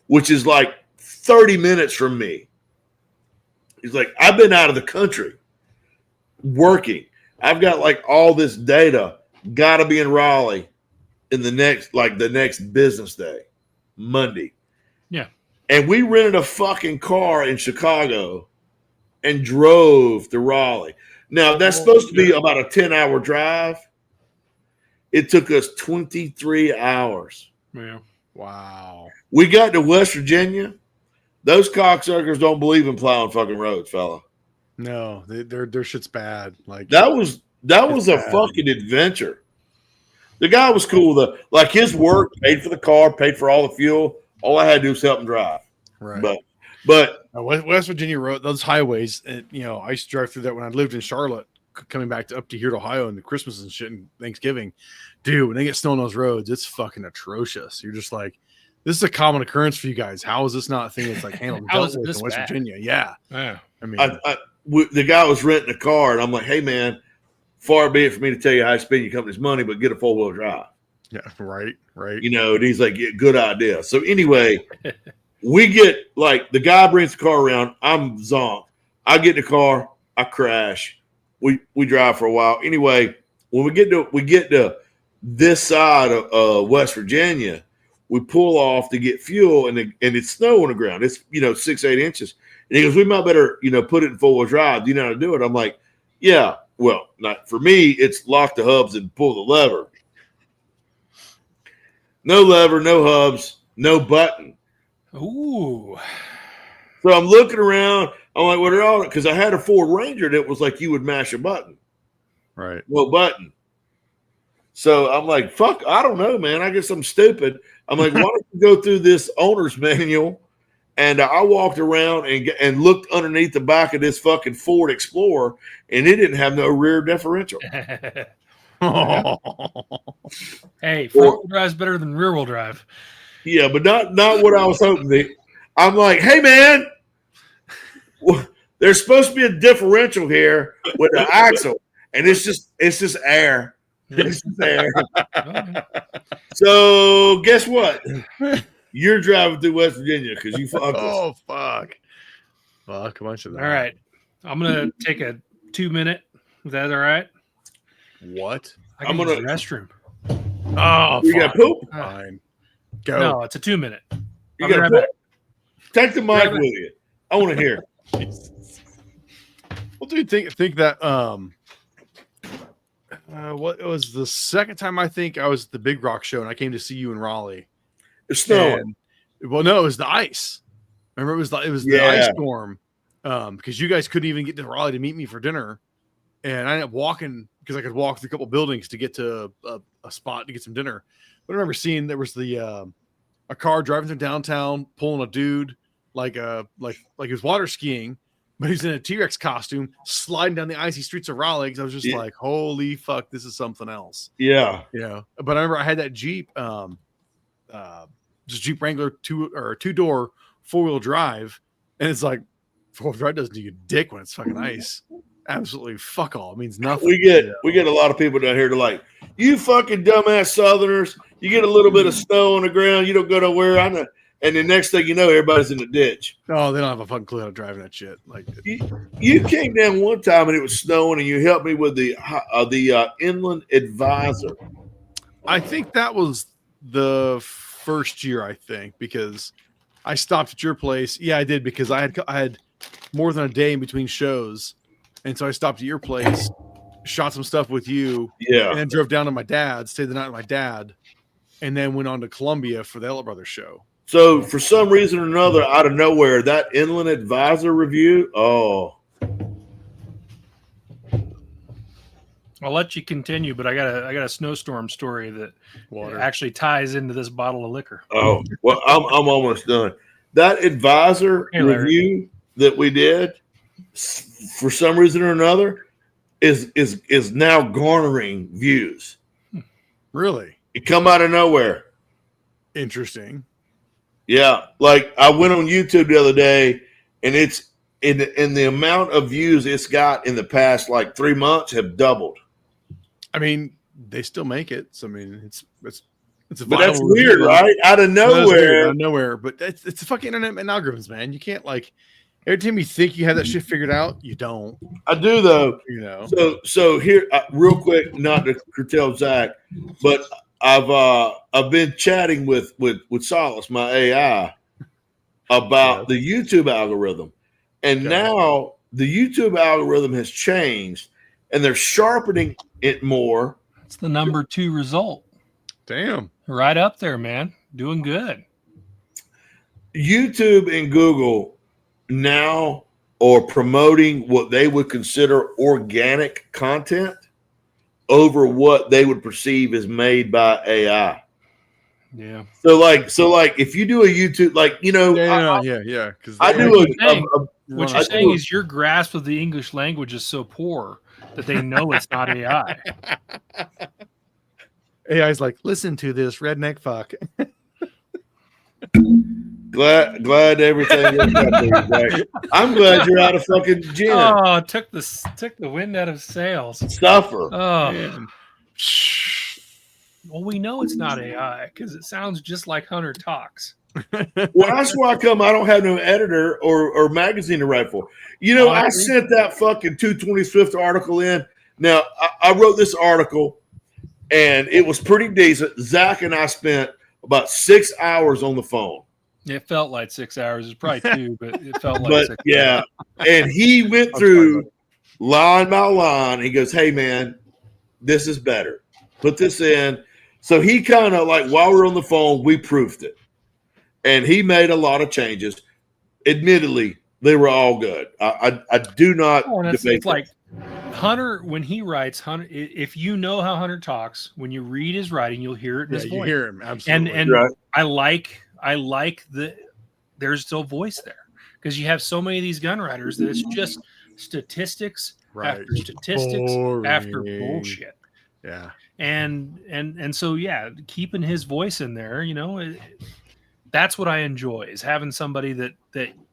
which is like 30 minutes from me. He's like, "I've been out of the country working. I've got like all this data. Got to be in Raleigh in the next business day, Monday." Yeah. And we rented a fucking car in Chicago and drove to Raleigh. Now, that's supposed to be about a 10-hour drive. It took us 23 hours. Yeah. Wow. We got to West Virginia. Those cocksuckers don't believe in plowing fucking roads, fella. No, their shit's bad. Like That was a bad. fucking adventure. The guy was cool though. Like his work paid for the car, paid for all the fuel. All I had to do was help him drive. right. But West Virginia road, those highways, and I used to drive through that when I lived in Charlotte, coming back up to here to Ohio and the Christmas and shit and Thanksgiving. Dude, when they get snow on those roads, it's fucking atrocious. You're just like, this is a common occurrence for you guys. How is this not a thing that's like handled and How dealt is it with this in West bad? Oh, Virginia? Yeah. Yeah. I mean, the guy was renting a car, and I'm like, "Hey man, far be it for me to tell you how to spend your company's money, but get a 4-wheel drive." yeah, right. And he's like, "Yeah, good idea." So anyway, we get like the guy brings the car around. I'm zonked. I get in the car. I crash. We drive for a while. Anyway, when we get to this side of West Virginia, we pull off to get fuel, and it's snow on the ground. It's 6-8 inches. And he goes, "We might better put it in 4-wheel drive. Do you know how to do it?" I'm like, "Yeah." Well, not for me. It's lock the hubs and pull the lever. No lever, no hubs, no button. Ooh. So I'm looking around. I'm like, "What are all?" Because I had a Ford Ranger that was like you would mash a button, Right. no button. So I'm like, "Fuck, I don't know, man. I guess I'm stupid." I'm like, "Why don't you go through this owner's manual?" And I walked around and looked underneath the back of this fucking Ford Explorer, and it didn't have no rear differential. Hey, front wheel drive's better than rear wheel drive. Yeah, but not what I was hoping. I'm like, "Hey, man, there's supposed to be a differential here with the axle, and it's just air. It's just air." Okay. So guess what? You're driving through West Virginia because you fucked us. Oh fuck. Fuck a bunch of that. All right. I'm gonna take a 2-minute. Is that all right? What? I'm gonna use the restroom. Oh, You got poop? Fine. Go. No, it's a 2-minute. You I'll be got right poop? back. Take the mic with you. I want to hear. Well, dude, think that what it was the second time I think I was at the Big Rock show and I came to see you in Raleigh. It's snowing. Well, no, it was the ice. Remember, it was the ice storm because you guys couldn't even get to Raleigh to meet me for dinner, and I ended up walking because I could walk through a couple buildings to get to a spot to get some dinner. But I remember seeing there was a car driving through downtown, pulling a dude like he was water skiing, but he's in a T-Rex costume, sliding down the icy streets of Raleigh. I was just like, holy fuck, this is something else. Yeah. But I remember I had that Jeep, just Jeep Wrangler two-door 4-wheel drive, and it's like 4-wheel drive doesn't do you dick when it's fucking ice. Absolutely fuck all. It means nothing. We get a lot of people down here to like, you fucking dumbass Southerners. You get a little bit of snow on the ground, you don't go nowhere. I know. And the next thing you know, everybody's in the ditch. Oh, they don't have a fucking clue how to drive that shit. Like you came down one time and it was snowing, and you helped me with the Inland Advisor. I think that was the first year. I think because I stopped at your place. Yeah, I did because I had more than a day in between shows, and so I stopped at your place, shot some stuff with you, and then drove down to my dad's, stayed the night with my dad, and then went on to Columbia for the Ella Brothers show. So for some reason or another, out of nowhere, that Inland Advisor review, I'll let you continue, but I got a snowstorm story that actually ties into this bottle of liquor. Oh, well, I'm almost done. That Advisor review that we did, for some reason or another, is now garnering views. Really? It come out of nowhere. Interesting. Yeah, like I went on YouTube the other day, and it's in the amount of views it's got in the past like 3 months have doubled. I mean, they still make it. So I mean, it's a but that's weird, right? Out of nowhere. But it's the fucking internet and algorithms, man. You can't like every time you think you have that shit figured out, you don't. I do though. You know. So here, real quick, not to curtail Zach, but I've been chatting with Solace, my AI, about the YouTube algorithm, and now the YouTube algorithm has changed, and they're sharpening it more. It's the number 2 result. Damn, right up there, man. Doing good. YouTube and Google now are promoting what they would consider organic content over what they would perceive as made by AI. Yeah. So like if you do a YouTube, like, you know, because I do what you're saying is your grasp of the English language is so poor that they know it's not AI. AI's like, listen to this redneck fuck. Glad everything is there. I'm glad you're out of fucking gin. Oh, took the wind out of sails. Suffer. Oh, man. Well, we know it's not AI because it sounds just like Hunter talks. Well, that's why I don't have no editor or magazine to write for. You know, I sent that fucking 220 Swift article in. Now, I wrote this article, and it was pretty decent. Zach and I spent about 6 hours on the phone. It felt like 6 hours. It's probably 2, but it felt like 6 hours. And he went through line by line. He goes, hey, man, this is better. Put this in. So he kind of like, while we're on the phone, we proofed it. And he made a lot of changes. Admittedly, they were all good. I do not debate it's like Hunter, when he writes, Hunter, if you know how Hunter talks, when you read his writing, you'll hear it in his voice. You hear him, absolutely. And right. I like the there's still voice there because you have so many of these gun writers that it's just statistics after statistics after bullshit. Yeah. And so keeping his voice in there, you know, that's what I enjoy is having somebody that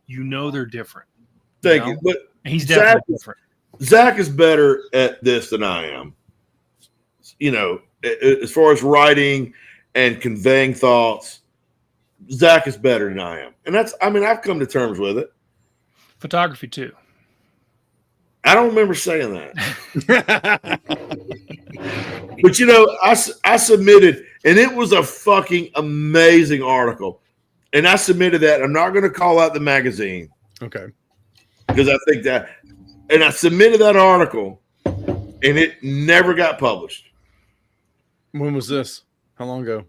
you know they're different. Thank you. But and he's definitely different. Zach is better at this than I am. You know, as far as writing and conveying thoughts, Zach is better than I am. And I've come to terms with it. Photography too. I don't remember saying that. But, you know, I submitted, and it was a fucking amazing article. And I submitted that. I'm not going to call out the magazine. Okay. Because I think that And I submitted that article, and it never got published. When was this? How long ago?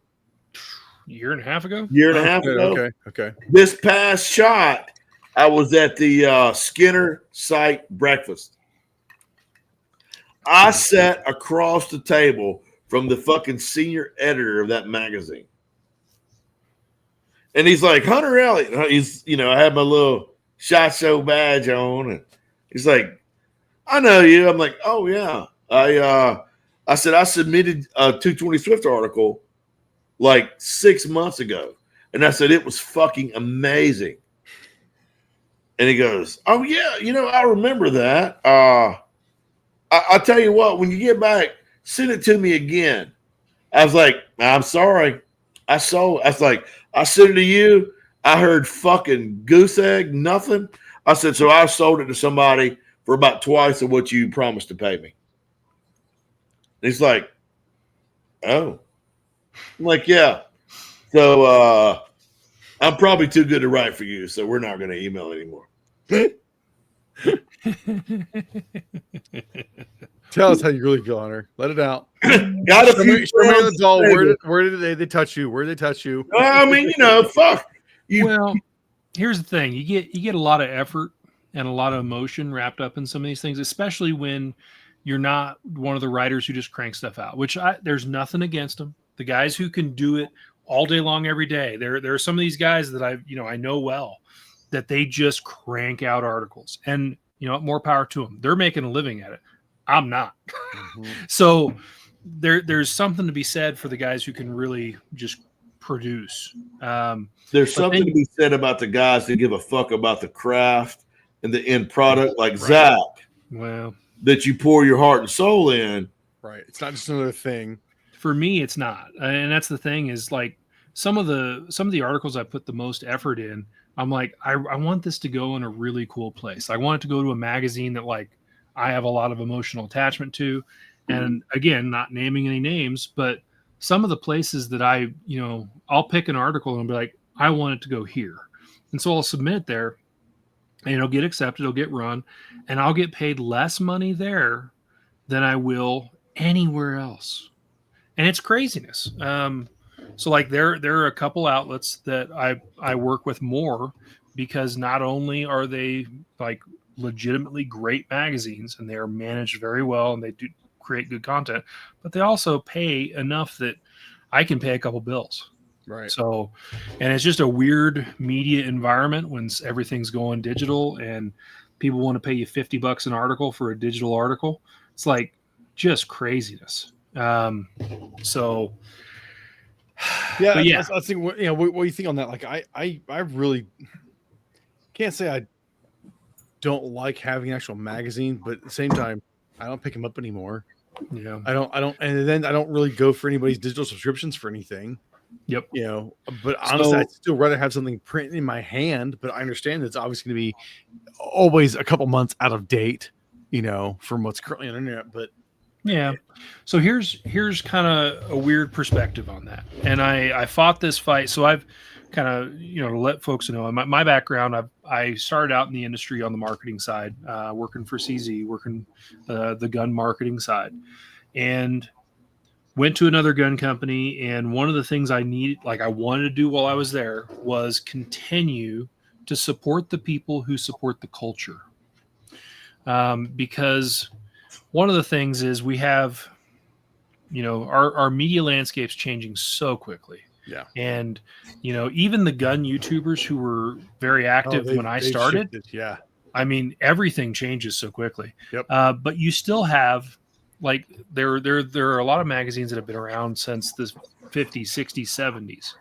Year and a half ago. Year and a half ago. Okay. This past shot, I was at the Skinner site breakfast. I sat across the table from the fucking senior editor of that magazine. And he's like, Hunter Elliott. He's, I had my little SHOT Show badge on. And he's like, I know you. I'm like, oh, yeah. I said, I submitted a 220 Swift article like 6 months ago. And I said, it was fucking amazing. And he goes, oh, yeah, I remember that. I'll tell you what, when you get back, send it to me again. I was like, I'm sorry. I was like, I sent it to you. I heard fucking goose egg, nothing. I said, so I sold it to somebody for about twice of what you promised to pay me. And he's like, oh. I'm like, yeah. So I'm probably too good to write for you, so we're not going to email anymore. Tell us how you really feel, Hunter. Let it out. Got a few where did they touch you? Where did they touch you? I mean, fuck. Well, here's the thing: you get a lot of effort and a lot of emotion wrapped up in some of these things, especially when you're not one of the writers who just crank stuff out. Which there's nothing against them. The guys who can do it all day long, every day. There are some of these guys that I know well that they just crank out articles, and more power to them. They're making a living at it. I'm not. Mm-hmm. So there's something to be said for the guys who can really just produce. There's something to be said about the guys who give a fuck about the craft and the end product, like right. Zach. Well, that you pour your heart and soul in. Right. It's not just another thing. For me, it's not. And that's the thing is like some of the articles I put the most effort in, I'm like, I want this to go in a really cool place. I want it to go to a magazine that like I have a lot of emotional attachment to. And again, not naming any names, but some of the places that I'll pick an article and be like, I want it to go here. And so I'll submit it there and it'll get accepted, it'll get run, and I'll get paid less money there than I will anywhere else. And it's craziness. So like there are a couple outlets that I work with more because not only are they like legitimately great magazines and they are managed very well and they do create good content, but they also pay enough that I can pay a couple bills. Right. So, and it's just a weird media environment when everything's going digital and people want to pay you $50 an article for a digital article. It's like just craziness. So yeah, I think what do you think on that? Like I really can't say I don't like having an actual magazine, but at the same time, I don't pick them up anymore. Yeah, I don't, and then I don't really go for anybody's digital subscriptions for anything. Yep. But honestly, I'd still rather have something printed in my hand. But I understand that it's obviously going to be always a couple months out of date, from what's currently on the internet. But yeah. So here's kind of a weird perspective on that. And I fought this fight. So I've kind of, to let folks know my background, I started out in the industry on the marketing side, working for CZ, working the gun marketing side, and went to another gun company. And one of the things I wanted to do while I was there was continue to support the people who support the culture. Because one of the things is we have, our media landscape's changing so quickly. Yeah. And, even the gun YouTubers who were very active when I started, shifted. Yeah. I mean, everything changes so quickly. Yep. But you still have like, there are a lot of magazines that have been around since the 50s, 60s,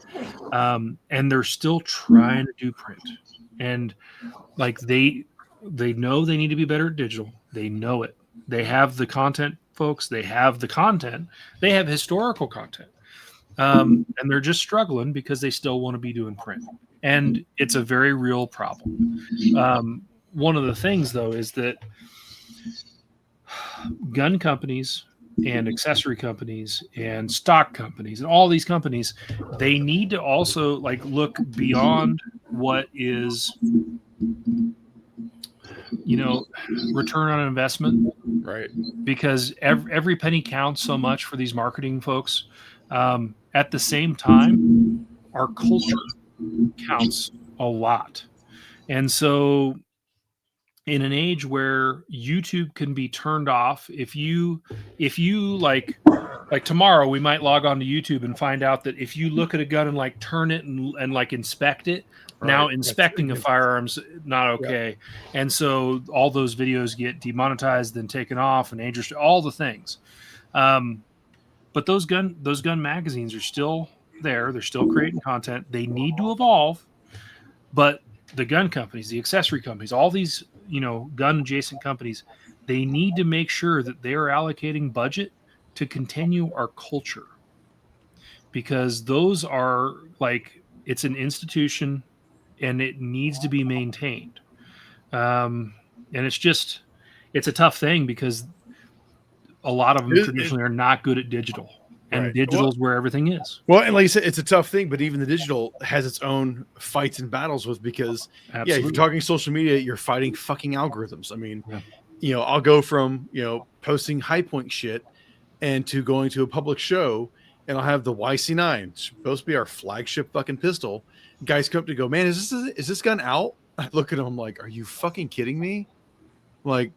70s. And they're still trying to do print. And like, they know they need to be better at digital. They know it. They have the content, folks. They have the content. They have historical content. And they're just struggling because they still want to be doing print. And it's a very real problem. One of the things, though, is that gun companies and accessory companies and stock companies and all these companies, they need to also like look beyond what is return on investment, Right. because every penny counts so much for these marketing folks. At the same time, our culture counts a lot. And so in an age where YouTube can be turned off, if you like tomorrow, we might log on to YouTube and find out that if you look at a gun and like turn it and like inspect it, now Right. inspecting a firearm's not okay. And so all those videos get demonetized and taken off, and dangerous, all the things. But those gun magazines are still there. They're still creating content. They need to evolve, but the gun companies, the accessory companies, all these, gun adjacent companies, they need to make sure that they are allocating budget to continue our culture, because those are like, it's an institution and it needs to be maintained. And it's a tough thing, because a lot of them traditionally are not good at digital, and digital is where everything is. Well, and like you said, it's a tough thing, but even the digital has its own fights and battles with, because Absolutely. if you're talking social media, you're fighting fucking algorithms. I mean, I'll go from, posting high point shit and to going to a public show, and I'll have the YC9, supposed to be our flagship fucking pistol. Guys come up to go, man, is this gun out? I look at them, I'm like, are you fucking kidding me? Like,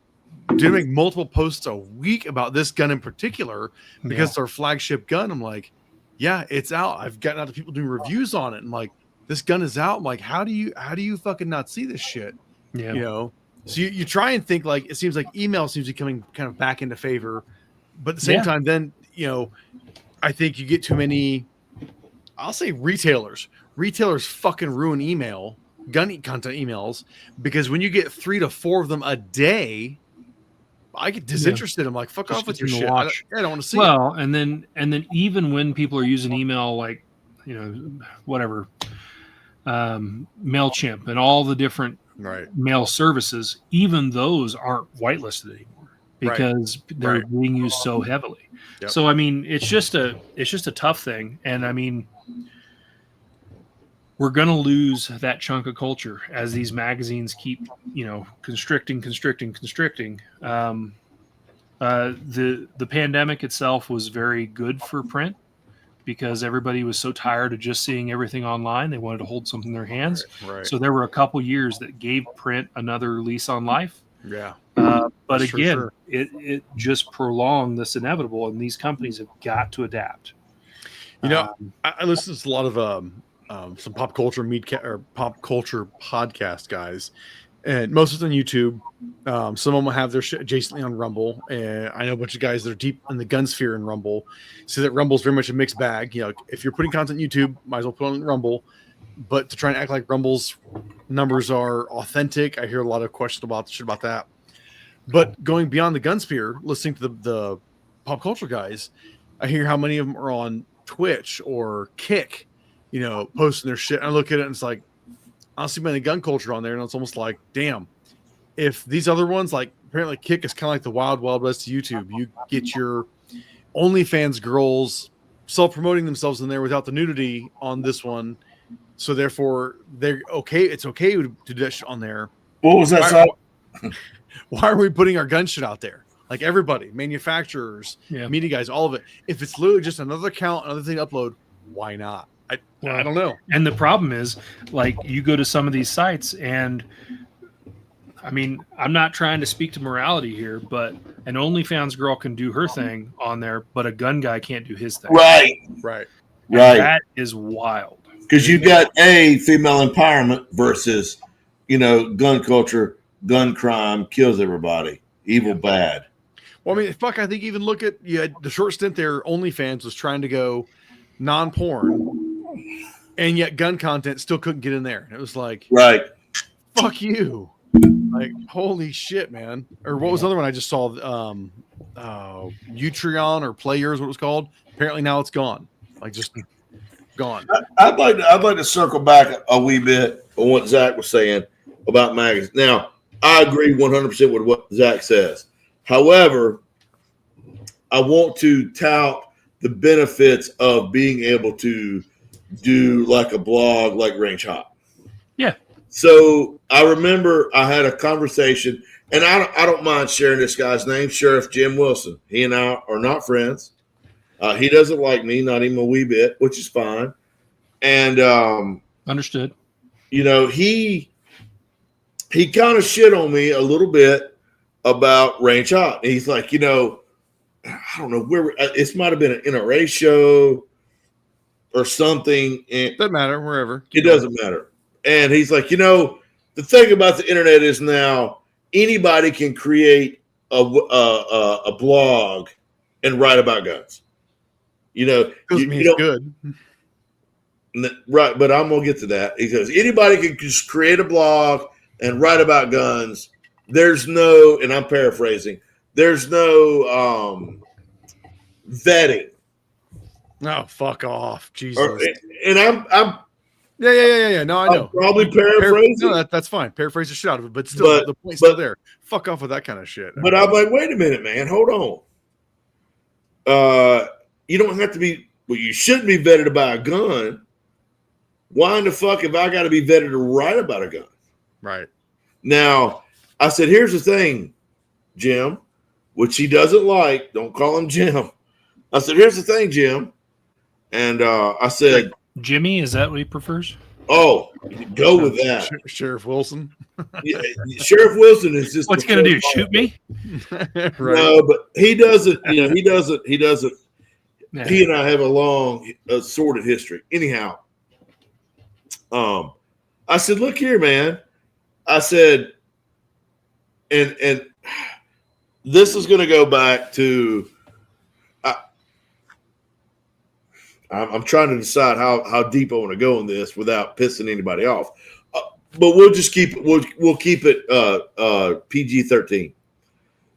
do make multiple posts a week about this gun in particular because it's our flagship gun. I'm like, yeah, it's out. I've gotten out to people doing reviews on it. And like, this gun is out. I'm like, how do you fucking not see this shit? Yeah. So you try and think, like, it seems like email seems to be coming kind of back into favor, but at the same time, then, I think you get too many, I'll say retailers fucking ruin gun content emails, because when you get 3 to 4 of them a day, I get disinterested. I'm like, fuck just off with your shit. I don't want to see it. Well, and then even when people are using email, like, whatever, MailChimp and all the different mail services, even those aren't whitelisted anymore because they're being used so heavily. Yep. So, I mean, it's just a tough thing. And I mean, we're going to lose that chunk of culture as these magazines keep, constricting. The pandemic itself was very good for print, because everybody was so tired of just seeing everything online. They wanted to hold something in their hands. Right. So there were a couple years that gave print another lease on life. Yeah. But again, it just prolonged this inevitable, and these companies have got to adapt. I listen to a lot of some pop culture pop culture podcast guys, and most of them on YouTube. Some of them have their shit adjacently on Rumble, and I know a bunch of guys that are deep in the gun sphere in Rumble. So that Rumble's very much a mixed bag. If you're putting content on YouTube, might as well put on Rumble. But to try and act like Rumble's numbers are authentic, I hear a lot of questions about that. But going beyond the gun sphere, listening to the pop culture guys, I hear how many of them are on Twitch or Kick, posting their shit. And I look at it and it's like, I'll see the gun culture on there, and it's almost like, damn, if these other ones, like apparently Kick is kind of like the wild west of YouTube. You get your OnlyFans girls self-promoting themselves in there without the nudity on this one. So therefore they're okay. It's okay to do that shit on there. What was that? Why are we putting our gun shit out there? Like everybody, manufacturers, media guys, all of it. If it's literally just another account, another thing to upload, why not? I don't know. And the problem is, like, you go to some of these sites, and I mean, I'm not trying to speak to morality here, but an OnlyFans girl can do her thing on there, but a gun guy can't do his thing. Right. That is wild. Because you got female empowerment versus, gun culture, gun crime kills everybody, evil, bad. Well, I mean, I think even look at the short stint there. OnlyFans was trying to go non-porn, and yet gun content still couldn't get in there. It was like, fuck you. Like, holy shit, man. Or what was the other one I just saw? Utreon or Players, what it was called. Apparently now it's gone. Like, just gone. I'd like to circle back a wee bit on what Zach was saying about magazines. Now, I agree 100% with what Zach says. However, I want to tout the benefits of being able to do like a blog like Range Hop. Yeah. So I remember I had a conversation, and I don't mind sharing this guy's name, Sheriff Jim Wilson. He and I are not friends. He doesn't like me, not even a wee bit, which is fine. And Understood. you know, he kind of shit on me a little bit about Range Hot. He's like, you know, I don't know where it might have been an NRA show or something. And Doesn't matter, wherever. it doesn't matter. And he's like, you know, the thing about the internet is now anybody can create a blog and write about guns. You know, It's good. Right, but I'm gonna get to that. He goes, anybody can just create a blog and write about guns. There's no, and I'm paraphrasing, there's no vetting. No, fuck off. Jesus. And I'm Yeah. No, I know. I'm probably paraphrasing. No, that's fine. Paraphrase the shit out of it, but still, the point's still there. Fuck off with that kind of shit. But I'm like, wait a minute, man. Hold on. You don't have to be. Well, you shouldn't be vetted about a gun. Why in the fuck have I got to be vetted to write about a gun? Right. Now, I said, here's the thing, Jim, which he doesn't like. Don't call him Jim. I said, here's the thing, Jim. And I said, Jimmy, is that what he prefers? oh, go with that. Sheriff Wilson. Yeah, Sheriff Wilson is just. What's going to do? Shoot me? Right. No, but he doesn't. You know, he doesn't. Yeah. He and I have a long, sordid history. Anyhow, I said, look here, man. I said, and this is going to go back to. I'm trying to decide how deep I want to go in this without pissing anybody off, but we'll just keep it. We'll keep it PG-13.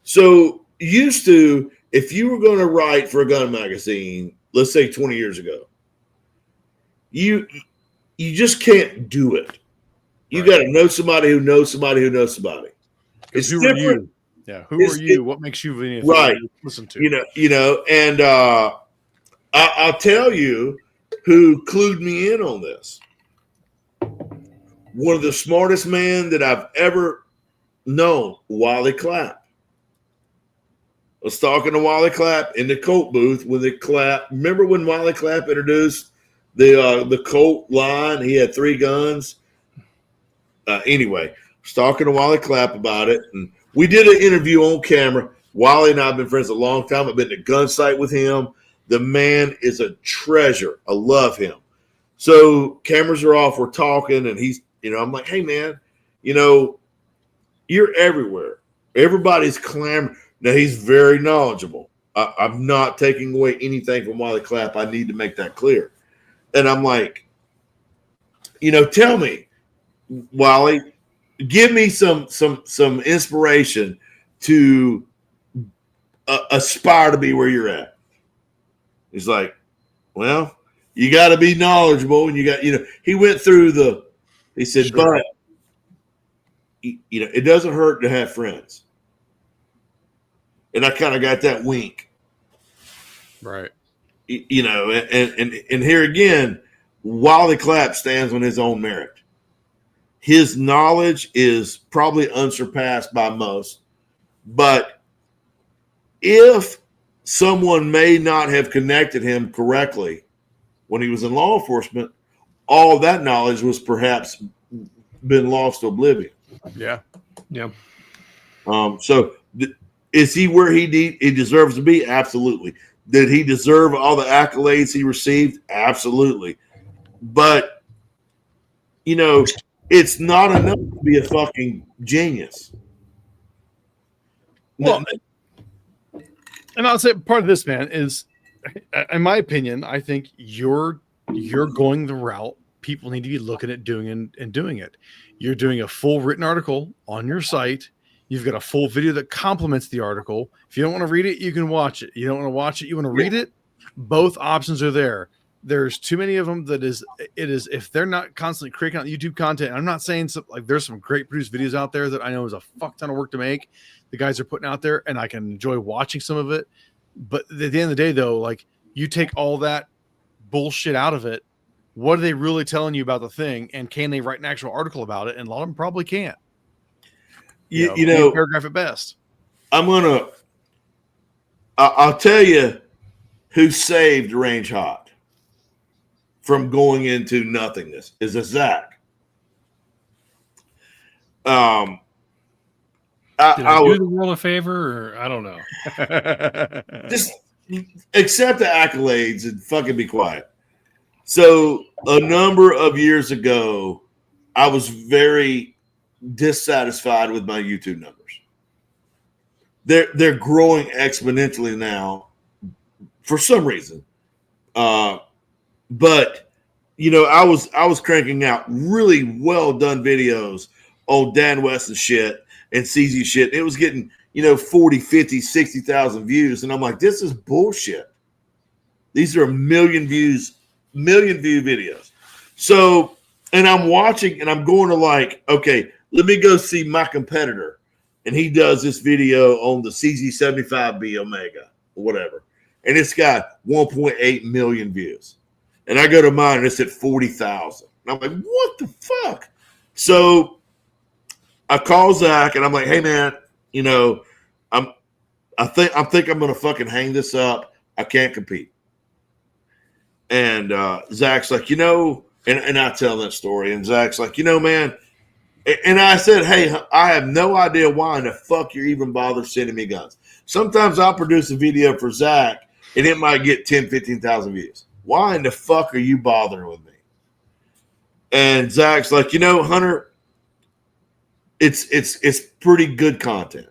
So used to, if you were going to write for a gun magazine, let's say 20 years ago, you just can't do it. You got to know somebody who knows somebody who knows somebody. It's who different. are you? Yeah, who are you? What makes you anything right? to listen to? You know, and I'll tell you who clued me in on this. One of the smartest men that I've ever known, Wally Clapp. I was talking to Wally Clapp in the Colt booth when the Clapp. Remember when Wally Clapp introduced the Colt line? He had 3 guns. Anyway, I was talking to Wally Clapp about it, and we did an interview on camera. Wally and I have been friends a long time. I've been to gun sight with him. The man is a treasure. I love him. So cameras are off. We're talking, and he's, you know, I'm like, hey, man, you know, you're everywhere. Everybody's clamoring. Now, he's very knowledgeable. I'm not taking away anything from Wally Clapp. I need to make that clear. And I'm like, you know, tell me, Wally, give me some inspiration to aspire to be where you're at. He's like, well, you got to be knowledgeable, and you got, you know, he went through he said, sure. But, you know, it doesn't hurt to have friends. And I kind of got that wink. Right. You know, and here again, Wally Clapp stands on his own merit. His knowledge is probably unsurpassed by most. But if someone may not have connected him correctly when he was in law enforcement, all that knowledge was perhaps been lost to oblivion. Yeah. Yeah. So is he where he deserves to be? Absolutely. Did he deserve all the accolades he received? Absolutely. But, you know, it's not enough to be a fucking genius. Well, and I'll say part of this, man, is, in my opinion, I think you're going the route people need to be looking at doing and doing it. You're doing a full written article on your site. You've got a full video that complements the article. If you don't want to read it, you can watch it. You don't want to watch it, you want to read it. Both options are there. There's too many of them that is if they're not constantly creating out YouTube content. I'm not saying there's some great produced videos out there that I know is a fuck ton of work to make. The guys are putting out there, and I can enjoy watching some of it. But at the end of the day, though, like, you take all that bullshit out of it, what are they really telling you about the thing, and can they write an actual article about it? And a lot of them probably can't. You know, paragraph at best. I'll tell you who saved Range Hot from going into nothingness is a Zach. Did I do the world a favor, or I don't know. Just accept the accolades and fucking be quiet. So a number of years ago, I was very dissatisfied with my YouTube numbers. They're growing exponentially now for some reason. But you know, I was cranking out really well done videos on Dan Weston shit and CZ shit. It was getting, 40, 50, 60,000 views. And I'm like, this is bullshit. These are million view videos. So, and I'm watching and I'm going to like, okay, let me go see my competitor. And he does this video on the CZ75B Omega or whatever. And it's got 1.8 million views. And I go to mine and it's at 40,000. And I'm like, what the fuck? So I call Zach and I'm like, hey man, I think I'm gonna fucking hang this up. I can't compete. And Zach's like, and I tell that story, and Zach's like, man, and I said, hey, I have no idea why in the fuck you're even bother sending me guns. Sometimes I'll produce a video for Zach and it might get 10, 15,000 views. Why in the fuck are you bothering with me? And Zach's like, Hunter, it's pretty good content.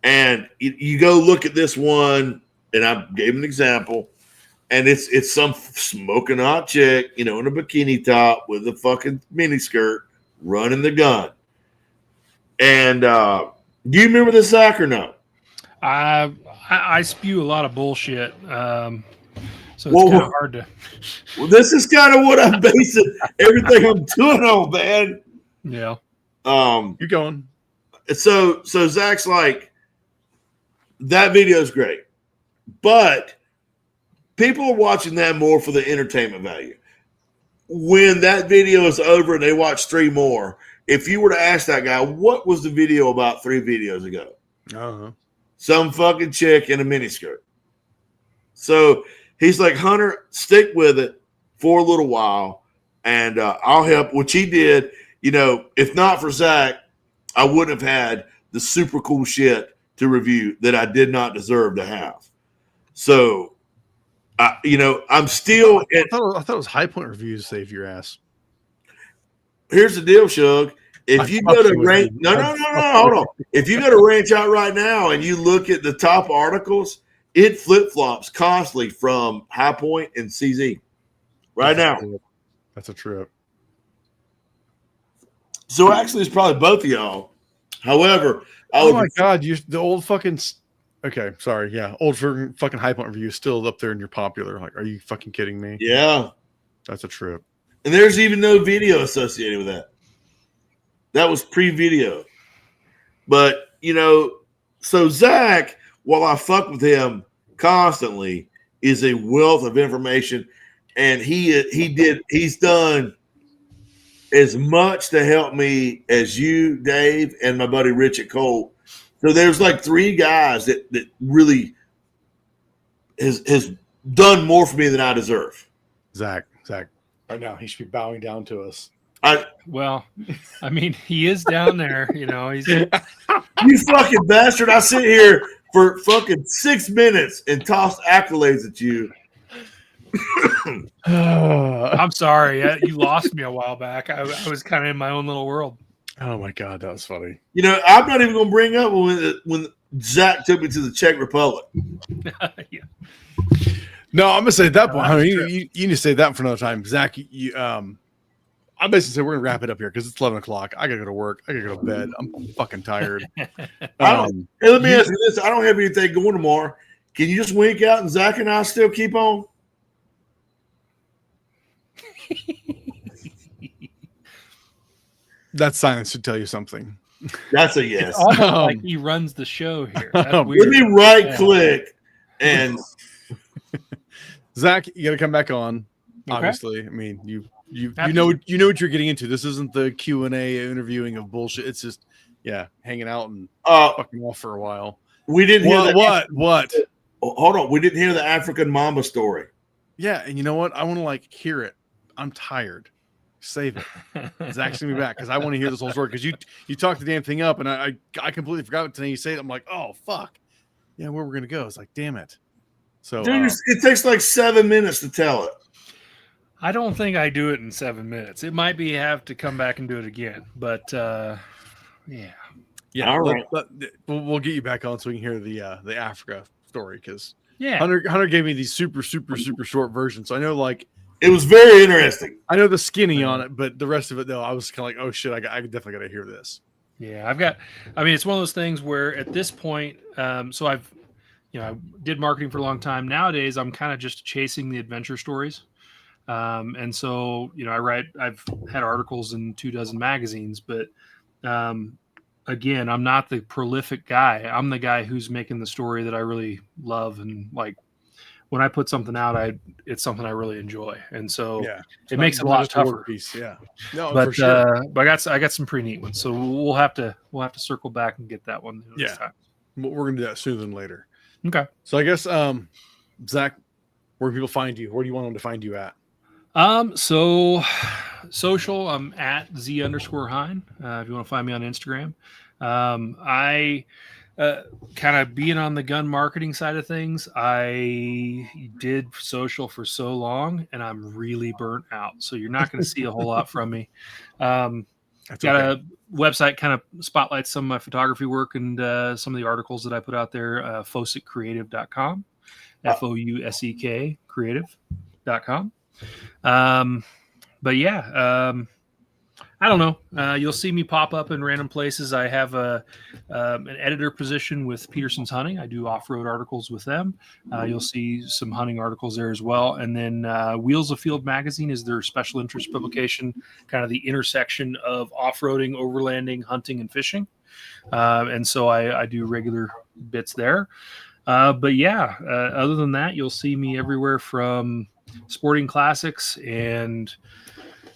And you go look at this one, and I gave an example, and it's some smoking hot chick, in a bikini top with a fucking mini skirt running the gun. And do you remember this, Zach, or no? I spew a lot of bullshit. So it's kind of hard to. Well, this is kind of what I'm basing everything I'm doing on, man. Yeah. You're going. So Zach's like, that video is great, but people are watching that more for the entertainment value. When that video is over and they watch 3 more, if you were to ask that guy, what was the video about 3 videos ago? Uh-huh. Some fucking chick in a miniskirt. So he's like, Hunter, stick with it for a little while, and I'll help, which he did. If not for Zach, I wouldn't have had the super cool shit to review that I did not deserve to have. So, I'm still. I thought it was High Point Reviews saved your ass. Here's the deal, Shug. If you go to Ranch, no, hold on. If you go to Ranch Out right now and you look at the top articles, it flip flops constantly from High Point and CZ. Right now, that's a trip. So actually, it's probably both of y'all. However, my God, the old fucking. Okay, sorry. Yeah, old fucking High Point Review is still up there and you're popular. Like, are you fucking kidding me? Yeah, that's a trip. And there's even no video associated with that. That was pre-video. But so Zach, while I fuck with him constantly, is a wealth of information, and he's done as much to help me as you, Dave, and my buddy Rich at Cole. So there's like 3 guys that really has done more for me than I deserve. Zach, right now he should be bowing down to us. He is down there. He's you fucking bastard. I sit here for fucking 6 minutes and toss accolades at you. I'm sorry. You lost me a while back. I was kind of in my own little world. Oh my God, that was funny. I'm not even going to bring up when Zach took me to the Czech Republic. Yeah. No, I'm gonna say at that point. You need to say that for another time, Zach. I basically said we're gonna wrap it up here because it's 11 o'clock. I gotta go to work. I gotta go to bed. I'm fucking tired. Hey, let me ask you this: I don't have anything going tomorrow. Can you just wink out and Zach and I still keep on? That silence should tell you something. That's a yes. It's almost like he runs the show here. That's weird. Let me right click and Zach, you got to come back on. Obviously, I mean, you know what you're getting into. This isn't the Q&A interviewing of bullshit. It's just hanging out and fucking off for a while. We didn't hear what? Hold on, we didn't hear the African Mamba story. Yeah, and you know what? I want to hear it. I'm tired. Save it. Zach's gonna be back because I want to hear this whole story because you talked the damn thing up and I completely forgot what today you say it. I'm like, oh fuck, yeah, where we're gonna go? It's like, damn it. So dude, it takes like 7 minutes to tell it. I don't think I do it in 7 minutes. It might be have to come back and do it again, but yeah. All right. We'll get you back on so we can hear the Africa story because yeah, Hunter gave me these super short versions. So I know it was very interesting. I know the skinny on it, but the rest of it though, I was kind of like, oh shit, I definitely got to hear this. Yeah, it's one of those things where at this point, so I did marketing for a long time. Nowadays, I'm kind of just chasing the adventure stories. And so, I've had articles in 24 magazines, but, again, I'm not the prolific guy. I'm the guy who's making the story that I really love. And when I put something out, it's something I really enjoy. And so it makes it a lot tougher. Yeah. No, but, for sure. But I got some pretty neat ones. So we'll have to circle back and get that one. This time. We're going to do that sooner than later. Okay. So I guess, Zach, where do people find you? Where do you want them to find you at? So social, I'm at Z_Hein. If you want to find me on Instagram, I kind of being on the gun marketing side of things. I did social for so long and I'm really burnt out. So you're not going to see a whole lot from me. Got a website kind of spotlights some of my photography work and some of the articles that I put out there, foseccreative.com, FOUSEK creative.com. But yeah, I don't know. You'll see me pop up in random places. I have an editor position with Peterson's Hunting. I do off-road articles with them. You'll see some hunting articles there as well. And then Wheels of Field magazine is their special interest publication, kind of the intersection of off-roading, overlanding, hunting, and fishing. And so I do regular bits there. But yeah, other than that, you'll see me everywhere from sporting classics and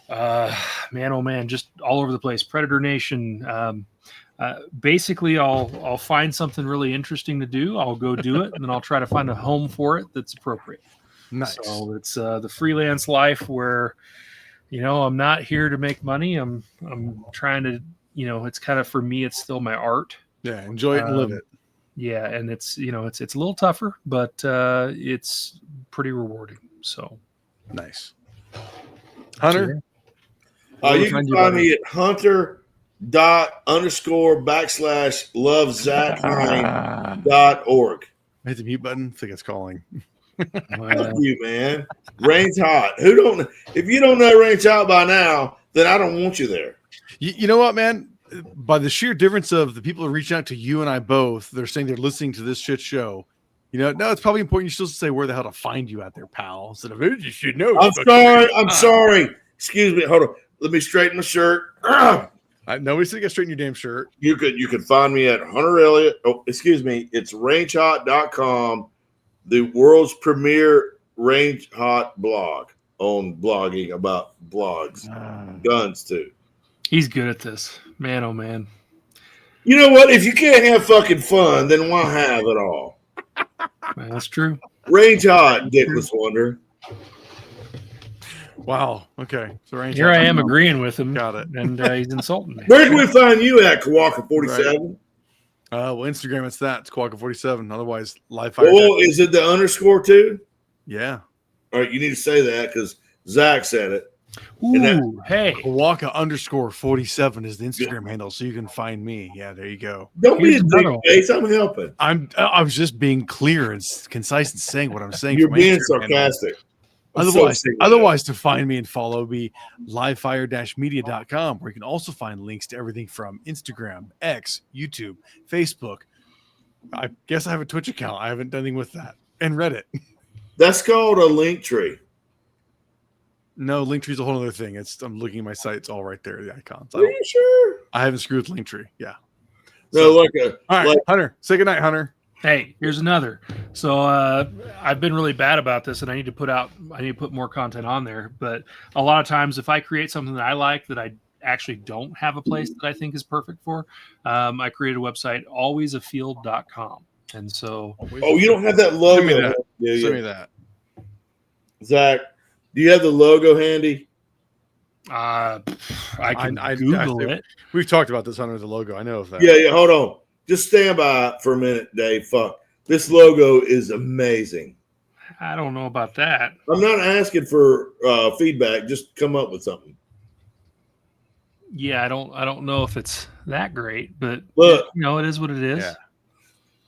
man, oh man, just all over the place. Predator Nation. Basically, I'll find something really interesting to do. I'll go do it, and then I'll try to find a home for it that's appropriate. Nice. So it's the freelance life where, I'm not here to make money. I'm trying to, it's kind of, for me, it's still my art. Yeah, enjoy it and live it. Yeah, and it's it's a little tougher, but it's pretty rewarding. So nice. Hunter, you can find me at hunter._love.ZachHine.org. I hit the mute button. I think it's calling. Fuck you, man. Rain's hot. If you don't know Rain's hot by now, then I don't want you there. You know what, man? By the sheer difference of the people who are reaching out to you and I both, they're saying they're listening to this shit show. No, it's probably important you still say where the hell to find you out there, pal. Instead of you should know. I'm sorry. Excuse me. Hold on. Let me straighten my shirt. Nobody said you got to straighten your damn shirt. You can find me at Hunter Elliott. Oh, excuse me. It's rangehot.com, the world's premier Range Hot blog on blogging about blogs, guns too. He's good at this, man. Oh man. You know what? If you can't have fucking fun, then why have it all? Man, that's true. Range Hot, Dickless Wonder. Wow. Okay. So Range Here I am agreeing with him. Got it. And he's insulting me. Where can we find you at, Kawaka 47? Right. Well, Instagram, it's Kawaka 47. Otherwise, Live Fire. Oh, is it the underscore too? Yeah. All right, you need to say that because Zach said it. Ooh, hey. Kawaka_47 is the Instagram handle, so you can find me. Yeah, there you go. Don't be a dick face. I'm helping. I was just being clear and concise and saying what I'm saying. You're being sarcastic. Otherwise, to find me and follow me, livefire-media.com, where you can also find links to everything from Instagram, X, YouTube, Facebook. I guess I have a Twitch account. I haven't done anything with that. And Reddit. That's called a link tree. No, Linktree is a whole other thing. I'm looking at my site. It's all right there, the icons. Are you sure? I haven't screwed with Linktree. Yeah. No, all right, Hunter. Say goodnight, Hunter. Hey, here's another. So I've been really bad about this, and I need to put more content on there. But a lot of times, if I create something that I like that I actually don't have a place that I think is perfect for, I create a website, alwaysafield.com. And so, Oh, you don't have that logo, Send me that. do Send me you? that. Zach, do you have the logo handy? I can I Google think it. We've talked about this under the logo. I know of that. Yeah, hold on. Just stand by for a minute, Dave. Fuck. This logo is amazing. I don't know about that. I'm not asking for feedback. Just come up with something. Yeah, I don't know if it's that great, but Look. it is what it is. Yeah.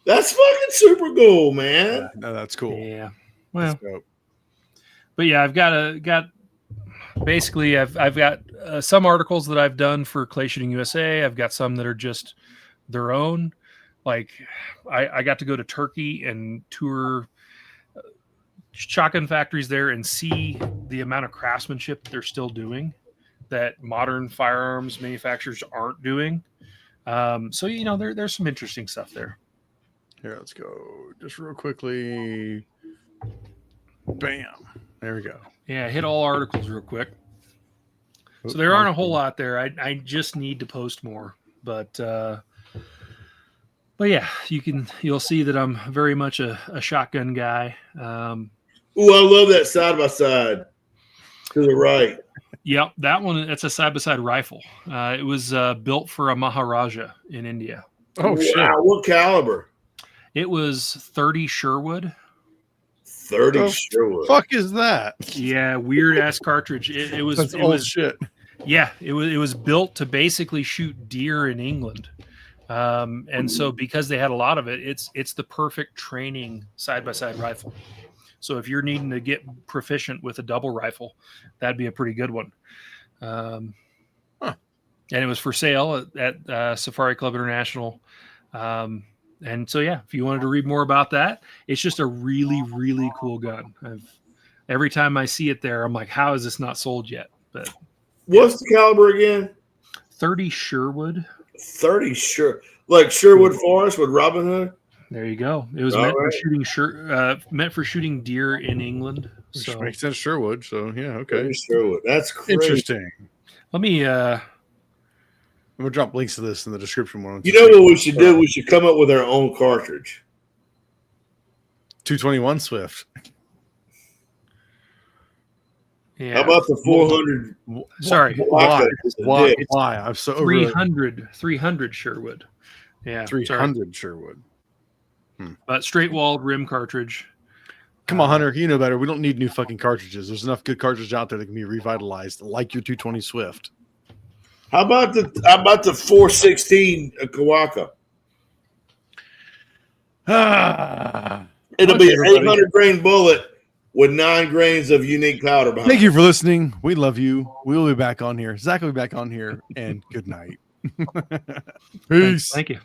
That's fucking super cool, man. Yeah, no, that's cool. Yeah. Well, That's dope. but yeah, I've got some articles that I've done for Clay Shooting USA. I've got some that are just their own. Like I got to go to Turkey and tour shotgun factories there and see the amount of craftsmanship they're still doing that modern firearms manufacturers aren't doing. So there's some interesting stuff there. Here, let's go. Just real quickly. Bam. There we go. Yeah, hit all articles real quick. So there aren't a whole lot there. I just need to post more, but yeah, you'll see that I'm very much a shotgun guy. Ooh, I love that side by side to the right. Yep, that's a side by side rifle. It was built for a Maharaja in India. Oh shit! Wow, what caliber? It was 30 Sherwood. 30 The Sherwood. Fuck is that? Yeah, weird ass cartridge. It was That's it old was shit. Yeah, it was built to basically shoot deer in England. And so because they had a lot of it, it's the perfect training side by side rifle. So if you're needing to get proficient with a double rifle, that'd be a pretty good one. And it was for sale at Safari Club International. And so, yeah, if you wanted to read more about that, it's just a really, really cool gun. Every time I see it there, I'm like, how is this not sold yet? But what's the caliber again? 30 Sherwood. 30 like Sherwood Forest with Robin Hood. There you go. It was meant for shooting deer in England. Which So makes sense, Sherwood. So yeah, okay. Sherwood. That's crazy. Interesting. let me. I'm gonna drop links to this in the description. You know what we should do? We should come up with our own cartridge. 221 Swift. Yeah. How about the 400? Sorry. Why? I'm so over 300 Sherwood. Yeah. 300 Sherwood. But straight walled rim cartridge. Come on, Hunter. You know better. We don't need new fucking cartridges. There's enough good cartridges out there that can be revitalized, like your 220 Swift. How about the 416 Kawaka? It'll be an 800 grain bullet with 9 grains of unique powder behind. Thank you for listening. We love you. We will be back on here. Zach will be back on here, and good night. Peace. Thank you.